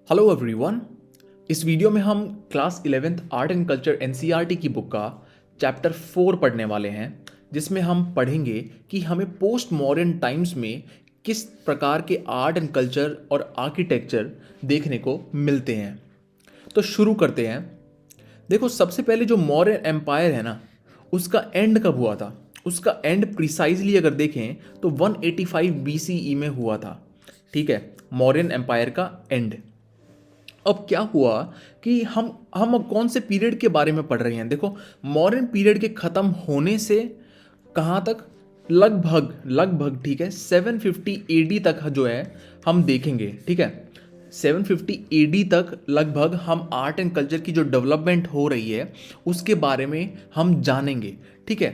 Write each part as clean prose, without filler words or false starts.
Hello everyone. इस video में हम class 11th art and culture NCERT की बुक का चैप्टर 4 पढ़ने वाले हैं, जिसमें हम पढ़ेंगे कि हमें पोस्ट मॉडर्न टाइम्स में किस प्रकार के आर्ट एंड कल्चर और आर्किटेक्चर देखने को मिलते हैं। तो शुरू करते हैं। देखो, सबसे पहले जो मौर्य एम्पायर है ना, उसका एंड कब हुआ था? उसका एंड प्रिसाइजली अगर देखें तो 185 बीसीई में हुआ था। ठीक है, मौर्यन एम्पायर का एंड। अब क्या हुआ कि हम अब कौन से पीरियड के बारे में पढ़ रहे हैं? देखो, मॉडर्न पीरियड के ख़त्म होने से कहाँ तक? लगभग लगभग, ठीक है, 750 एडी तक जो है हम देखेंगे। ठीक है, 750 एडी तक लगभग हम आर्ट एंड कल्चर की जो डेवलपमेंट हो रही है उसके बारे में हम जानेंगे। ठीक है,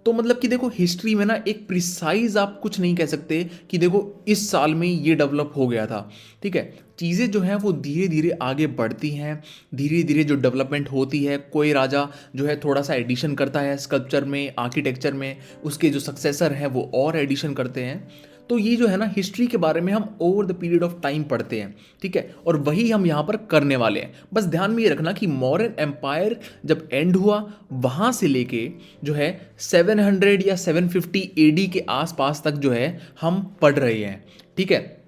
तो मतलब कि देखो, हिस्ट्री में ना एक प्रिसाइज आप कुछ नहीं कह सकते कि देखो इस साल में ये डेवलप हो गया था। ठीक है, चीज़ें जो हैं वो धीरे धीरे आगे बढ़ती हैं, धीरे धीरे जो डेवलपमेंट होती है, कोई राजा जो है थोड़ा सा एडिशन करता है स्कल्पचर में, आर्किटेक्चर में, उसके जो सक्सेसर हैं वो और एडिशन करते हैं। तो ये जो है ना, हिस्ट्री के बारे में हम over the period of time पढ़ते हैं। ठीक है, और वही हम यहाँ पर करने वाले हैं। बस ध्यान में ये रखना कि मॉडर्न एम्पायर जब एंड हुआ, वहाँ से लेके जो है 700 या 750 एडी के आसपास तक जो है हम पढ़ रहे हैं। ठीक है,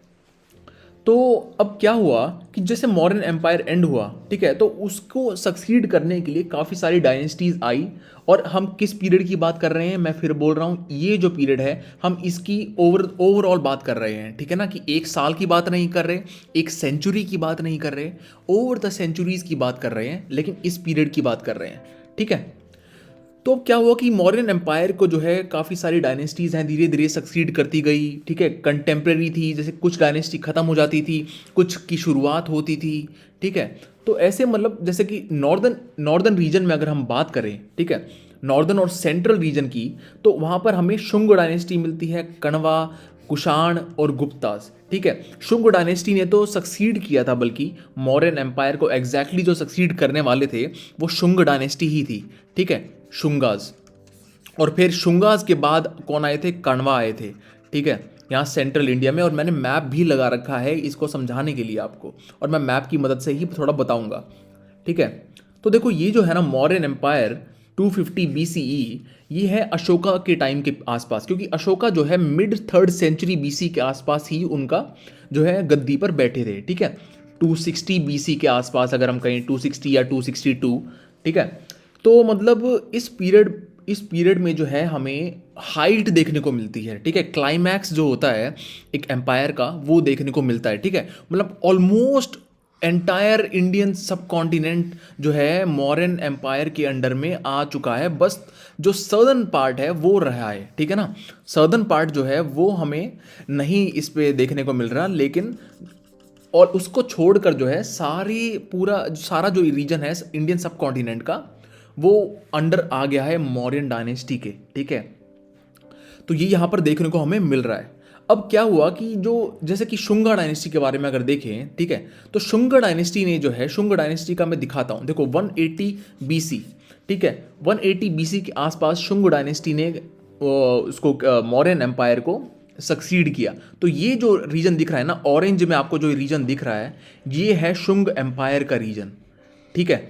तो अब क्या हुआ कि जैसे मॉडर्न एम्पायर एंड हुआ, ठीक है, तो उसको सक्सीड करने के लिए काफ़ी सारी डायनेस्टीज आई। और हम किस पीरियड की बात कर रहे हैं? मैं फिर बोल रहा हूँ, ये जो पीरियड है हम इसकी ओवरऑल बात कर रहे हैं। ठीक है ना, कि एक साल की बात नहीं कर रहे, एक सेंचुरी की बात नहीं कर रहे, ओवर द सेंचुरीज की बात कर रहे हैं, लेकिन इस पीरियड की बात कर रहे हैं। ठीक है, तो अब क्या हुआ कि मॉडर्न एम्पायर को जो है काफ़ी सारी डायनेस्टीज़ हैं धीरे धीरे सक्सीड करती गई। ठीक है, कंटेम्प्रेरी थी, जैसे कुछ डायनेस्टी ख़त्म हो जाती थी, कुछ की शुरुआत होती थी। ठीक है, तो ऐसे मतलब जैसे कि नॉर्दर्न रीजन में अगर हम बात करें, ठीक है, नॉर्दर्न और सेंट्रल रीजन की, तो वहाँ पर हमें शुंग डायनेस्टी मिलती है, कण्वा, कुषाण और गुप्तास। ठीक है, शुंग डायनेस्टी ने तो सक्सीड किया था, बल्कि मौर्यन एम्पायर को एग्जैक्टली जो सक्सीड करने वाले थे वो शुंग डायनेस्टी ही थी। ठीक है, शुंगाज। और फिर शुंगाज के बाद कौन आए थे? कण्वा आए थे। ठीक है, यहाँ सेंट्रल इंडिया में, और मैंने मैप भी लगा रखा है इसको समझाने के लिए आपको, और मैं मैप की मदद से ही थोड़ा बताऊंगा। ठीक है, तो देखो, ये जो है ना मौर्यन एम्पायर 250 बीसीई, ये है अशोका के टाइम के आसपास, क्योंकि अशोका जो है मिड 3rd सेंचुरी बीसी के आसपास ही उनका जो है गद्दी पर बैठे थे। ठीक है, 260 बीसी के आसपास अगर हम कहें, 260 या 262। ठीक है, तो मतलब इस पीरियड में जो है हमें हाइट देखने को मिलती है। ठीक है, क्लाइमैक्स जो होता है एक एम्पायर का वो देखने को मिलता है। ठीक है, मतलब ऑलमोस्ट एंटायर इंडियन सब कॉन्टिनेंट जो है मॉडर्न एम्पायर के अंडर में आ चुका है। बस जो सदर्न पार्ट है वो रहा है। ठीक है ना, सदर्न पार्ट जो है वो हमें नहीं इस पे देखने को मिल रहा, लेकिन और उसको छोड़कर जो है सारा जो रीजन है इंडियन सब कॉन्टिनेंट का, वो अंडर आ गया है मौर्यन डायनेस्टी के। ठीक है, तो ये यहाँ पर देखने को हमें मिल रहा है। अब क्या हुआ कि जो जैसे कि शुंगा डायनेस्टी के बारे में अगर देखें, ठीक है, तो शुंगा डायनेस्टी ने जो है, शुंगा डायनेस्टी का मैं दिखाता हूँ। देखो 180 बीसी, ठीक है, 180 बीसी के आसपास शुंग डायनेस्टी ने उसको मौर्यन एम्पायर को सक्सीड किया। तो ये जो रीजन दिख रहा है ना, ऑरेंज में आपको जो रीजन दिख रहा है, ये है शुंग एम्पायर का रीजन। ठीक है,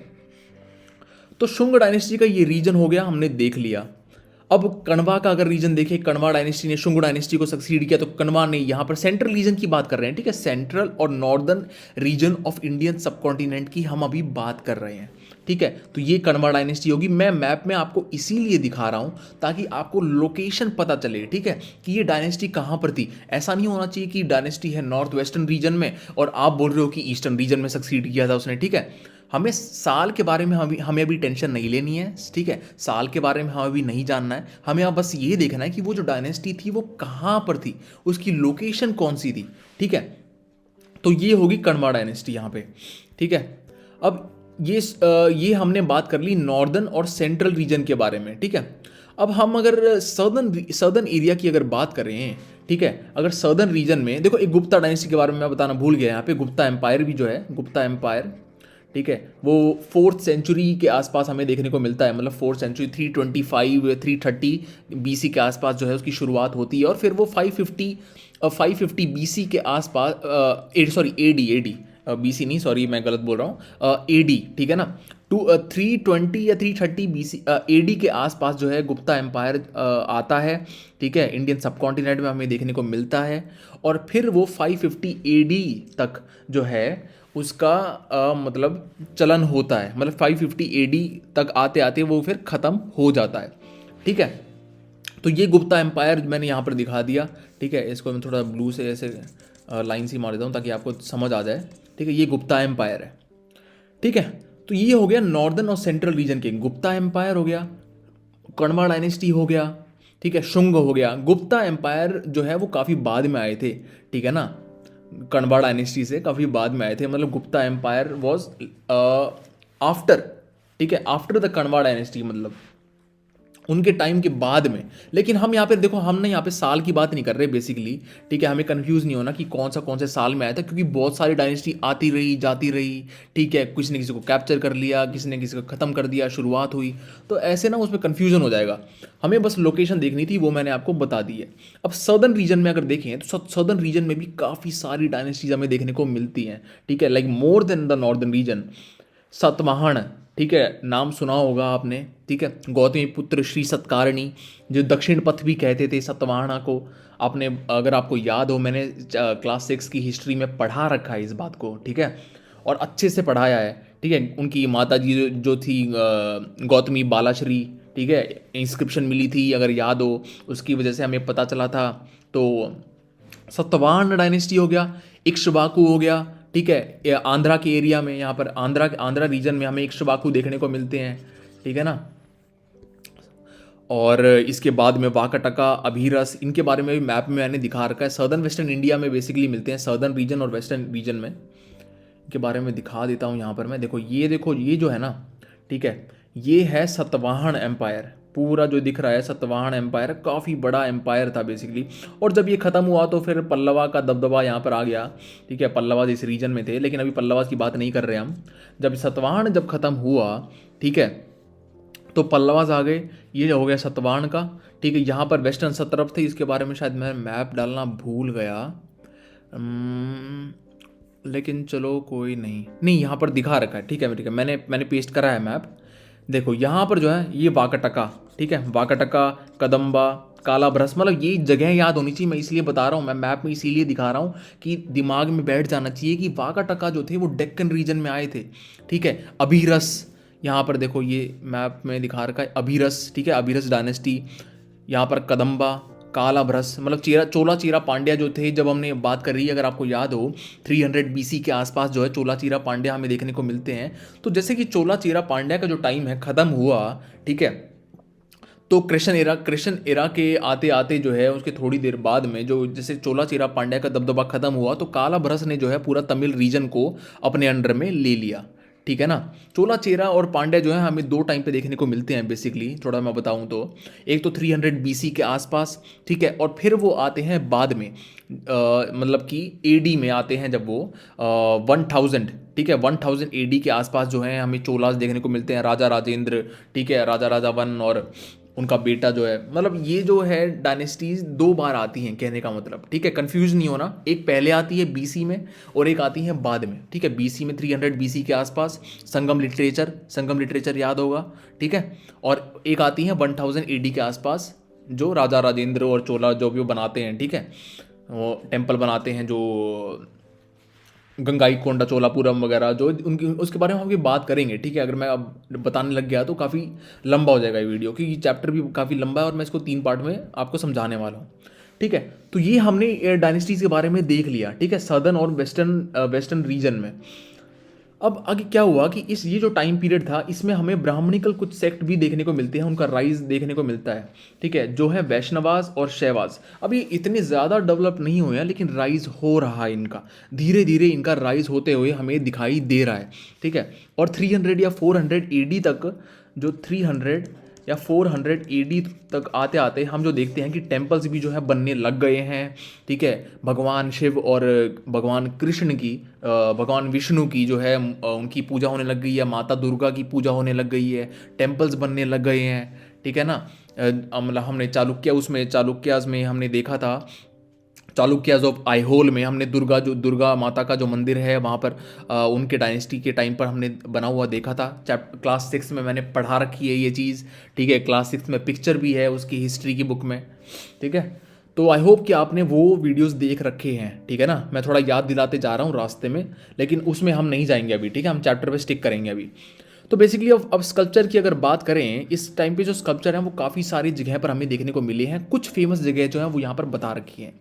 तो शुंग डायनेस्टी का ये रीजन हो गया, हमने देख लिया। अब कण्वा का अगर रीजन देखें, कण्वा डायनेस्टी ने शुंग डायनेस्टी को सक्सीड किया, तो कण्वा ने यहाँ पर सेंट्रल रीजन की बात कर रहे हैं। ठीक है, सेंट्रल और नॉर्दर्न रीजन ऑफ इंडियन सब कॉन्टिनेंट की हम अभी बात कर रहे हैं। ठीक है, तो ये कण्वा डायनेस्टी होगी। मैं मैप में आपको इसीलिए दिखा रहा हूँ ताकि आपको लोकेशन पता चले। ठीक है, कि ये डायनेस्टी कहाँ पर थी। ऐसा नहीं होना चाहिए कि डायनेस्टी है नॉर्थ वेस्टर्न रीजन में और आप बोल रहे हो कि ईस्टर्न रीजन में सक्सीड किया था उसने। ठीक है, हमें साल के बारे में हमें अभी टेंशन नहीं लेनी है। ठीक है, साल के बारे में हमें अभी नहीं जानना है, हमें अब बस ये देखना है कि वो जो डायनेस्टी थी वो कहाँ पर थी, उसकी लोकेशन कौन सी थी। ठीक है, तो ये होगी कण्वा डायनेस्टी यहाँ पे। ठीक है, अब ये हमने बात कर ली नॉर्दर्न और सेंट्रल रीजन के बारे में। ठीक है, अब हम अगर सदर्न एरिया की अगर बात करें, ठीक है, अगर सदर्न रीजन में देखो, एक गुप्ता डायनेस्टी के बारे में मैं बताना भूल गया यहाँ पे। गुप्ता एम्पायर भी जो है, गुप्ता एम्पायर, ठीक है, वो 4th सेंचुरी के आसपास हमें देखने को मिलता है। मतलब 4th सेंचुरी 325 330 बीसी के आसपास जो है उसकी शुरुआत होती है, और फिर वो 550 बीसी के आसपास, सॉरी एडी BC नहीं, सॉरी मैं गलत बोल रहा हूँ, AD, ठीक है ना। 320 या 330 BC AD के आसपास जो है गुप्ता एम्पायर आता है, ठीक है, इंडियन सब कॉन्टिनेंट में हमें देखने को मिलता है। और फिर वो 550 AD तक जो है उसका मतलब चलन होता है, मतलब 550 AD तक आते आते वो फिर ख़त्म हो जाता है, ठीक है। तो ये गुप्ता एम्पायर मैंने यहाँ पर दिखा दिया, ठीक है। इसको मैं थोड़ा ब्लू से ऐसे लाइन सी मार देता हूँ ताकि आपको समझ आ जाए, ठीक है। ये गुप्ता एम्पायर है, ठीक है। तो ये हो गया नॉर्दर्न और सेंट्रल रीजन के, गुप्ता एम्पायर हो गया, कण्वा डायनेस्टी हो गया, ठीक है, शुंग हो गया। गुप्ता एम्पायर जो है वो काफ़ी बाद में आए थे, ठीक है ना, कण्वा डायनेस्टी से काफ़ी बाद में आए थे, मतलब गुप्ता एम्पायर वॉज आफ्टर, ठीक है, आफ्टर द कण्वा डायनेस्टी, मतलब उनके टाइम के बाद में। लेकिन हम यहाँ पे देखो, हम ना यहाँ पे साल की बात नहीं कर रहे बेसिकली, ठीक है। हमें कंफ्यूज नहीं होना कि कौन से साल में आया था, क्योंकि बहुत सारी डायनेस्टी आती रही जाती रही, ठीक है। किसी ने किसी को कैप्चर कर लिया, किसी ने किसी को ख़त्म कर दिया, शुरुआत हुई, तो ऐसे ना उसमें कन्फ्यूजन हो जाएगा। हमें बस लोकेशन देखनी थी, वो मैंने आपको बता दी है। अब सदर्न रीजन में अगर देखें तो सदर्न रीजन में भी काफ़ी सारी डायनेस्टीज हमें देखने को मिलती हैं, ठीक है, like more than the northern region. Satavahana, ठीक है, नाम सुना होगा आपने, ठीक है, गौतमी पुत्र श्री सत्कारणी, जो दक्षिण पथ भी कहते थे सतवाहना को। आपने, अगर आपको याद हो, मैंने क्लास 6 की हिस्ट्री में पढ़ा रखा है इस बात को, ठीक है, और अच्छे से पढ़ाया है, ठीक है। उनकी माता जी जो थी गौतमी बालाश्री, ठीक है, इंस्क्रिप्शन मिली थी अगर याद हो, उसकी वजह से हमें पता चला था। तो सतवाहन डायनेस्टी हो गया, इक्ष्वाकु हो गया, ठीक है, ये आंध्रा के एरिया में, यहाँ पर आंध्रा रीजन में हमें इक्ष्वाकु देखने को मिलते हैं, ठीक है ना। और इसके बाद में वाकाटका, अभीरस, इनके बारे में भी मैप में मैंने दिखा रखा है। सदर्न वेस्टर्न इंडिया में बेसिकली मिलते हैं, सदर्न रीजन और वेस्टर्न रीजन में, इनके बारे में दिखा देता हूँ यहाँ पर मैं। देखो ये जो है ना, ठीक है, ये है सतवाहन एम्पायर, पूरा जो दिख रहा है सतवाहन एम्पायर, काफ़ी बड़ा एम्पायर था बेसिकली। और जब ये ख़त्म हुआ तो फिर पल्लवा का दबदबा यहाँ पर आ गया, ठीक है, पल्लवा इस रीजन में थे, लेकिन अभी पल्लवा की बात नहीं कर रहे हम। जब सतवाहन जब ख़त्म हुआ, ठीक है, तो पल्लवास आ गए, ये हो गया सतवाहन का, ठीक है। यहाँ पर वेस्टर्न सतरफ थे, इसके बारे में शायद मैं मैप डालना भूल गया, लेकिन चलो कोई नहीं, यहाँ पर दिखा रखा है, ठीक है, मैंने पेस्ट करा है मैप। देखो यहाँ पर जो है ये वाकाटका, ठीक है, वाकाटका, कदम्बा, कालाभ्रस, मतलब ये जगह याद होनी चाहिए, मैं इसलिए बता रहा हूँ, मैं मैप में इसीलिए दिखा रहा हूँ कि दिमाग में बैठ जाना चाहिए कि वाकाटका जो थे वो डेक्कन रीजन में आए थे, ठीक है। अभीरस, यहाँ पर देखो ये मैप में दिखा रखा है, अभीरस, ठीक है, अभीरस डायनेस्टी। यहाँ पर कदम्बा, कालाभ्रस, मतलब चोला चेरा पांड्या जो थे, जब हमने बात कर रही है, अगर आपको याद हो 300 BC के आसपास जो है चोला चेरा पांड्या हमें देखने को मिलते हैं। तो जैसे कि चोला चेरा पांड्या का जो टाइम है ख़त्म हुआ, ठीक है, तो कृष्ण एरा के आते आते जो है उसके थोड़ी देर बाद में, जो जैसे चोला चेरा पांड्या का दबदबा खत्म हुआ, तो कालाभ्रस ने जो है पूरा तमिल रीजन को अपने अंडर में ले लिया, ठीक है ना। चोला चेरा और पांड्या जो है हमें दो टाइम पे देखने को मिलते हैं बेसिकली, थोड़ा मैं बताऊं तो। एक तो 300 BC के आसपास, ठीक है, और फिर वो आते हैं बाद में, मतलब कि AD में आते हैं, जब वो 1000, ठीक है, 1000 AD के आसपास जो है हमें चोलास देखने को मिलते हैं, राजा राजेंद्र, ठीक है, राजा राजा वन और उनका बेटा जो है, मतलब ये जो है डायनेस्टीज दो बार आती हैं, कहने का मतलब, ठीक है, कंफ्यूज नहीं होना। एक पहले आती है BC में और एक आती है बाद में, ठीक है। BC में 300 BC के आसपास संगम लिटरेचर याद होगा, ठीक है। और एक आती है 1000 AD के आसपास, जो राजा राजेंद्र और चोला जो भी वो बनाते हैं, ठीक है, वो टेम्पल बनाते हैं, जो गंगाई कोंडा चोलापुरम वगैरह, जो उनकी उसके बारे में हम बात करेंगे, ठीक है। अगर मैं अब बताने लग गया तो काफ़ी लंबा हो जाएगा ये वीडियो, क्योंकि चैप्टर भी काफ़ी लंबा है और मैं इसको 3 पार्ट में आपको समझाने वाला हूँ, ठीक है। तो ये हमने डायनेस्टीज के बारे में देख लिया, ठीक है, सदर्न और वेस्टर्न रीजन में। अब आगे क्या हुआ कि ये जो टाइम पीरियड था, इसमें हमें ब्राह्मणिकल कुछ सेक्ट भी देखने को मिलते हैं, उनका राइज देखने को मिलता है, ठीक है, जो है वैष्णवास और शैवास। अब ये इतने ज़्यादा डेवलप नहीं हुए हैं, लेकिन राइज हो रहा है इनका, धीरे धीरे इनका राइज होते हुए हमें दिखाई दे रहा है, ठीक है। और 300 या 400 AD तक, जो 300 या 400 AD तक आते आते हम जो देखते हैं कि टेम्पल्स भी जो है बनने लग गए हैं, ठीक है। भगवान शिव और भगवान कृष्ण की, भगवान विष्णु की जो है उनकी पूजा होने लग गई है, माता दुर्गा की पूजा होने लग गई है, टेम्पल्स बनने लग गए हैं, ठीक है ना। मतलब हमने चालुक्यास में हमने देखा था चालुक्याज ऑफ आईहोल में हमने दुर्गा माता का जो मंदिर है वहाँ पर उनके डायनेस्टी के टाइम पर हमने बना हुआ देखा था। क्लास 6 में मैंने पढ़ा रखी है ये चीज़, ठीक है। क्लास 6 में पिक्चर भी है उसकी हिस्ट्री की बुक में, ठीक है। तो आई होप कि आपने वो वीडियोस देख रखे हैं, ठीक है ना। मैं थोड़ा याद दिलाते जा रहा हूँ रास्ते में, लेकिन उसमें हम नहीं जाएंगे अभी, ठीक है। हम चैप्टर पे स्टिक करेंगे अभी। तो बेसिकली अब स्कल्पचर की अगर बात करें, इस टाइम पे जो स्कल्पचर हैं वो काफ़ी सारी जगह पर हमें देखने को मिले हैं। कुछ फेमस जगह जो हैं वो यहाँ पर बता रखी हैं,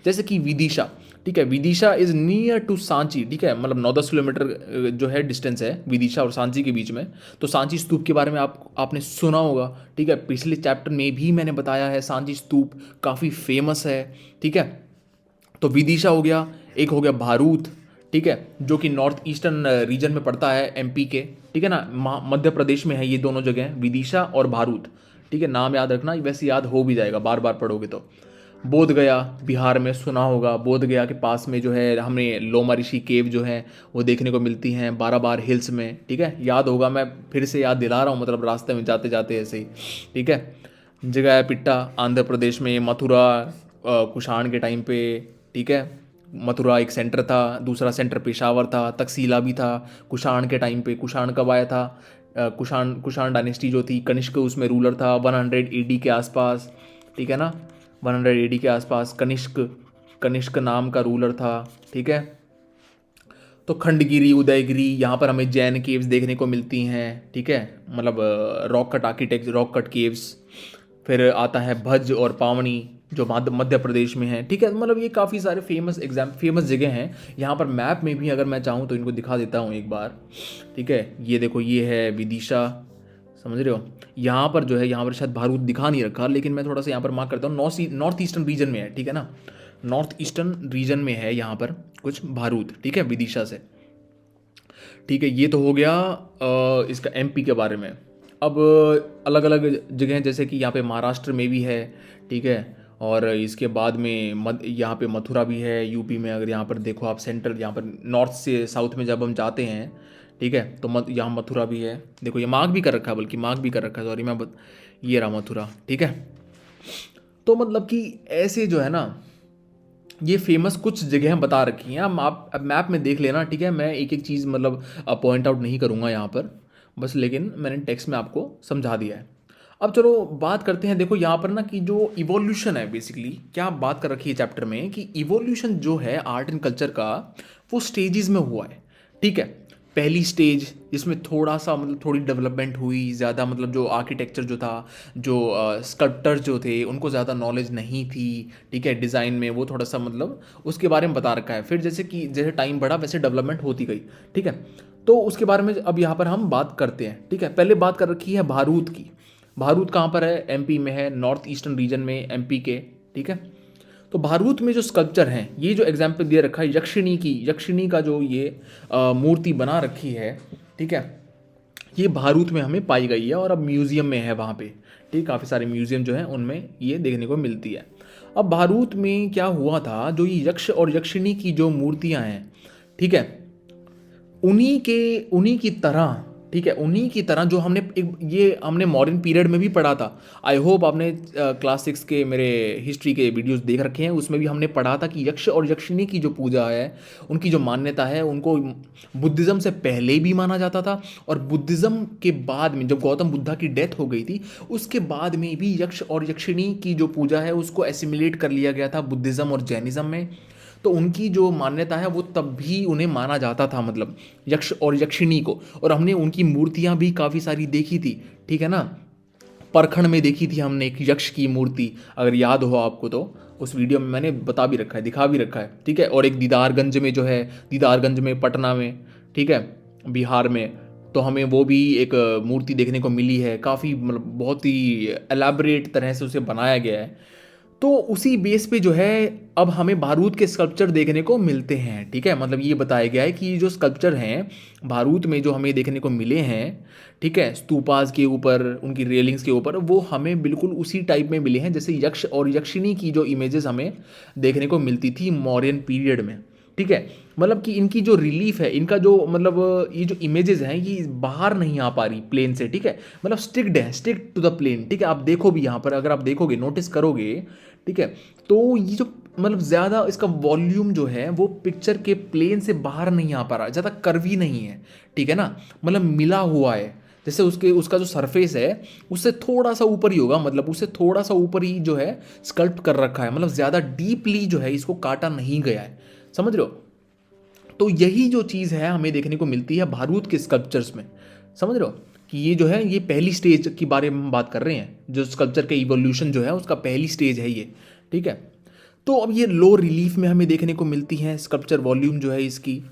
जैसे कि विदिशा, ठीक है। Vidisha is near to Sanchi, ठीक है। मतलब 9-10 किलोमीटर जो है डिस्टेंस है विदिशा और सांची के बीच में। तो सांची स्तूप के बारे में आपने सुना होगा, ठीक है। पिछले चैप्टर में भी मैंने बताया है सांची स्तूप काफ़ी फेमस है, ठीक है। तो विदिशा हो गया, एक हो गया भारूथ, ठीक है, जो कि नॉर्थ ईस्टर्न रीजन में पड़ता है एमपी के, ठीक है ना। मध्य प्रदेश में है ये दोनों जगह, विदिशा और भारूथ, ठीक है। नाम याद रखना, वैसे याद हो भी जाएगा बार बार पढ़ोगे तो। बोध गया बिहार में सुना होगा, बोध गया के पास में जो है हमें लोमा ऋषि केव जो है वो देखने को मिलती हैं बाराबार हिल्स में, ठीक है। याद होगा, मैं फिर से याद दिला रहा हूँ, मतलब रास्ते में जाते जाते ऐसे ही, ठीक है। जगह है पिट्टा आंध्र प्रदेश में, मथुरा कुषाण के टाइम पे, ठीक है। मथुरा एक सेंटर था, दूसरा सेंटर पेशावर था, तकसीला भी था कुषाण के टाइम पे। कुषाण कब आया था? कुषाण डायनेस्टी जो थी, कनिष्क उसमें रूलर था 100 AD के आसपास, ठीक है ना। 100 AD के आसपास कनिष्क कनिष्क नाम का रूलर था, ठीक है। तो खंडगिरी, उदयगिरी, यहाँ पर हमें जैन केव्स देखने को मिलती हैं, ठीक है। मतलब rock cut architect, rock cut caves. फिर आता है भज और पावनी जो मध्य प्रदेश में है, ठीक है। मतलब ये काफ़ी सारे फेमस जगह हैं। यहाँ पर मैप में भी अगर मैं चाहूँ तो इनको दिखा देता हूँ एक बार, ठीक है। ये देखो, ये है विदिशा, समझ रहे हो। यहाँ पर जो है, यहाँ पर शायद भारूद दिखा नहीं रखा, लेकिन मैं थोड़ा सा यहाँ पर मार्क करता हूँ, नॉर्थ ईस्टर्न रीजन में है, ठीक है ना। नॉर्थ ईस्टर्न रीजन में है यहाँ पर कुछ भारूद, ठीक है, विदिशा से, ठीक है। ये तो हो गया इसका एमपी के बारे में। अब अलग अलग जगह जैसे कि यहाँ पे महाराष्ट्र में भी है, ठीक है। और इसके बाद में यहाँ पे मथुरा भी है यूपी में। अगर यहाँ पर देखो आप, सेंट्रल यहाँ पर नॉर्थ से साउथ में जब हम जाते हैं, ठीक है, तो यहाँ मथुरा भी है। देखो ये मार्क भी कर रखा है, बल्कि मार्क भी कर रखा है, सॉरी ये रहा मथुरा, ठीक है। तो मतलब कि ऐसे जो है ना, ये फेमस कुछ जगह बता रखी हैं। आप अब मैप में देख लेना, ठीक है। मैं एक एक चीज़ मतलब पॉइंट आउट नहीं करूँगा यहाँ पर बस, लेकिन मैंने टेक्स्ट में आपको समझा दिया है। अब चलो बात करते हैं, देखो यहाँ पर ना कि जो इवोल्यूशन है, बेसिकली क्या बात कर रखी है चैप्टर में कि इवोल्यूशन जो है आर्ट एंड कल्चर का, वो स्टेजेस में हुआ है, ठीक है। पहली स्टेज जिसमें थोड़ा सा मतलब थोड़ी डेवलपमेंट हुई ज़्यादा, मतलब जो आर्किटेक्चर जो था, जो स्कल्प्टर जो थे उनको ज़्यादा नॉलेज नहीं थी, ठीक है, डिज़ाइन में वो थोड़ा सा मतलब उसके बारे में बता रखा है। फिर जैसे टाइम बढ़ा वैसे डेवलपमेंट होती गई, ठीक है। तो उसके बारे में अब यहाँ पर हम बात करते हैं, ठीक है। पहले बात कर रखी है भारूद की। भारूद कहाँ पर है? एमपी में है, नॉर्थ ईस्टर्न रीजन में एमपी के, ठीक है। तो भारूद में जो स्कल्पचर हैं, ये जो एग्जाम्पल दे रखा है यक्षिणी की, यक्षिणी का जो ये मूर्ति बना रखी है, ठीक है, ये भारूद में हमें पाई गई है और अब म्यूजियम में है वहाँ पे, ठीक। काफ़ी सारे म्यूजियम जो हैं उनमें ये देखने को मिलती है। अब भारूद में क्या हुआ था, जो ये यक्ष और यक्षिणी की जो मूर्तियाँ हैं, ठीक है, उन्हीं की तरह, ठीक है, उन्हीं की तरह जो ये हमने मॉडर्न पीरियड में भी पढ़ा था। आई होप आपने क्लास 6 के मेरे हिस्ट्री के वीडियोस देख रखे हैं, उसमें भी हमने पढ़ा था कि यक्ष और यक्षिणी की जो पूजा है, उनकी जो मान्यता है, उनको बुद्धिज़्म से पहले भी माना जाता था, और बुद्धिज़्म के बाद में जब गौतम बुद्धा की डेथ हो गई थी, उसके बाद में भी यक्ष और यक्षिणी की जो पूजा है उसको एसिमिलेट कर लिया गया था बुद्धिज़्म और जैनिज़्म में। तो उनकी जो मान्यता है वो तब भी उन्हें माना जाता था, मतलब यक्ष और यक्षिणी को। और हमने उनकी मूर्तियां भी काफ़ी सारी देखी थी, ठीक है ना। परखंड में देखी थी हमने एक यक्ष की मूर्ति, अगर याद हो आपको तो उस वीडियो में मैंने बता भी रखा है, दिखा भी रखा है, ठीक है। और एक दीदारगंज में जो है, दीदारगंज में पटना में, ठीक है, बिहार में, तो हमें वो भी एक मूर्ति देखने को मिली है। काफ़ी मतलब बहुत ही एलैबोरेट तरह से उसे बनाया गया है। तो उसी बेस पे जो है अब हमें भारूद के स्कल्पचर देखने को मिलते हैं, ठीक है। मतलब ये बताया गया है कि ये जो स्कल्पचर हैं भारूद में जो हमें देखने को मिले हैं, ठीक है, स्तूपास के ऊपर, उनकी रेलिंग्स के ऊपर, वो हमें बिल्कुल उसी टाइप में मिले हैं जैसे यक्ष और यक्षिणी की जो इमेजेस हमें देखने को मिलती थी मौर्यन पीरियड में, ठीक है। मतलब कि इनकी जो रिलीफ है, इनका जो मतलब ये जो इमेजेस हैं ये बाहर नहीं आ पा रही प्लेन से, ठीक है। मतलब स्टिक्ड है, स्टिक टू द प्लेन, ठीक है। आप देखो भी यहाँ पर, अगर आप देखोगे, नोटिस करोगे, ठीक है, तो ये जो मतलब ज़्यादा इसका वॉल्यूम जो है वो पिक्चर के प्लेन से बाहर नहीं आ पा रहा, ज़्यादा कर्वी नहीं है, ठीक है ना, मतलब मिला हुआ है। जैसे उसका जो सरफेस है उससे थोड़ा सा ऊपर ही होगा, मतलब उससे थोड़ा सा ऊपर ही जो है स्कल्प्ट कर रखा है, मतलब ज़्यादा डीपली जो है इसको काटा नहीं गया है, समझ रहे हो। तो यही जो चीज़ है हमें देखने को मिलती है भारूद के स्कल्पचर्स में, समझ रहे हो, कि ये जो है ये पहली स्टेज की बारे में हम बात कर रहे हैं, जो स्कल्पचर के इवोल्यूशन जो है उसका पहली स्टेज है ये, ठीक है। तो अब ये लो रिलीफ में हमें देखने को मिलती है, स्कल्पचर वॉल्यूम जो है इसकी,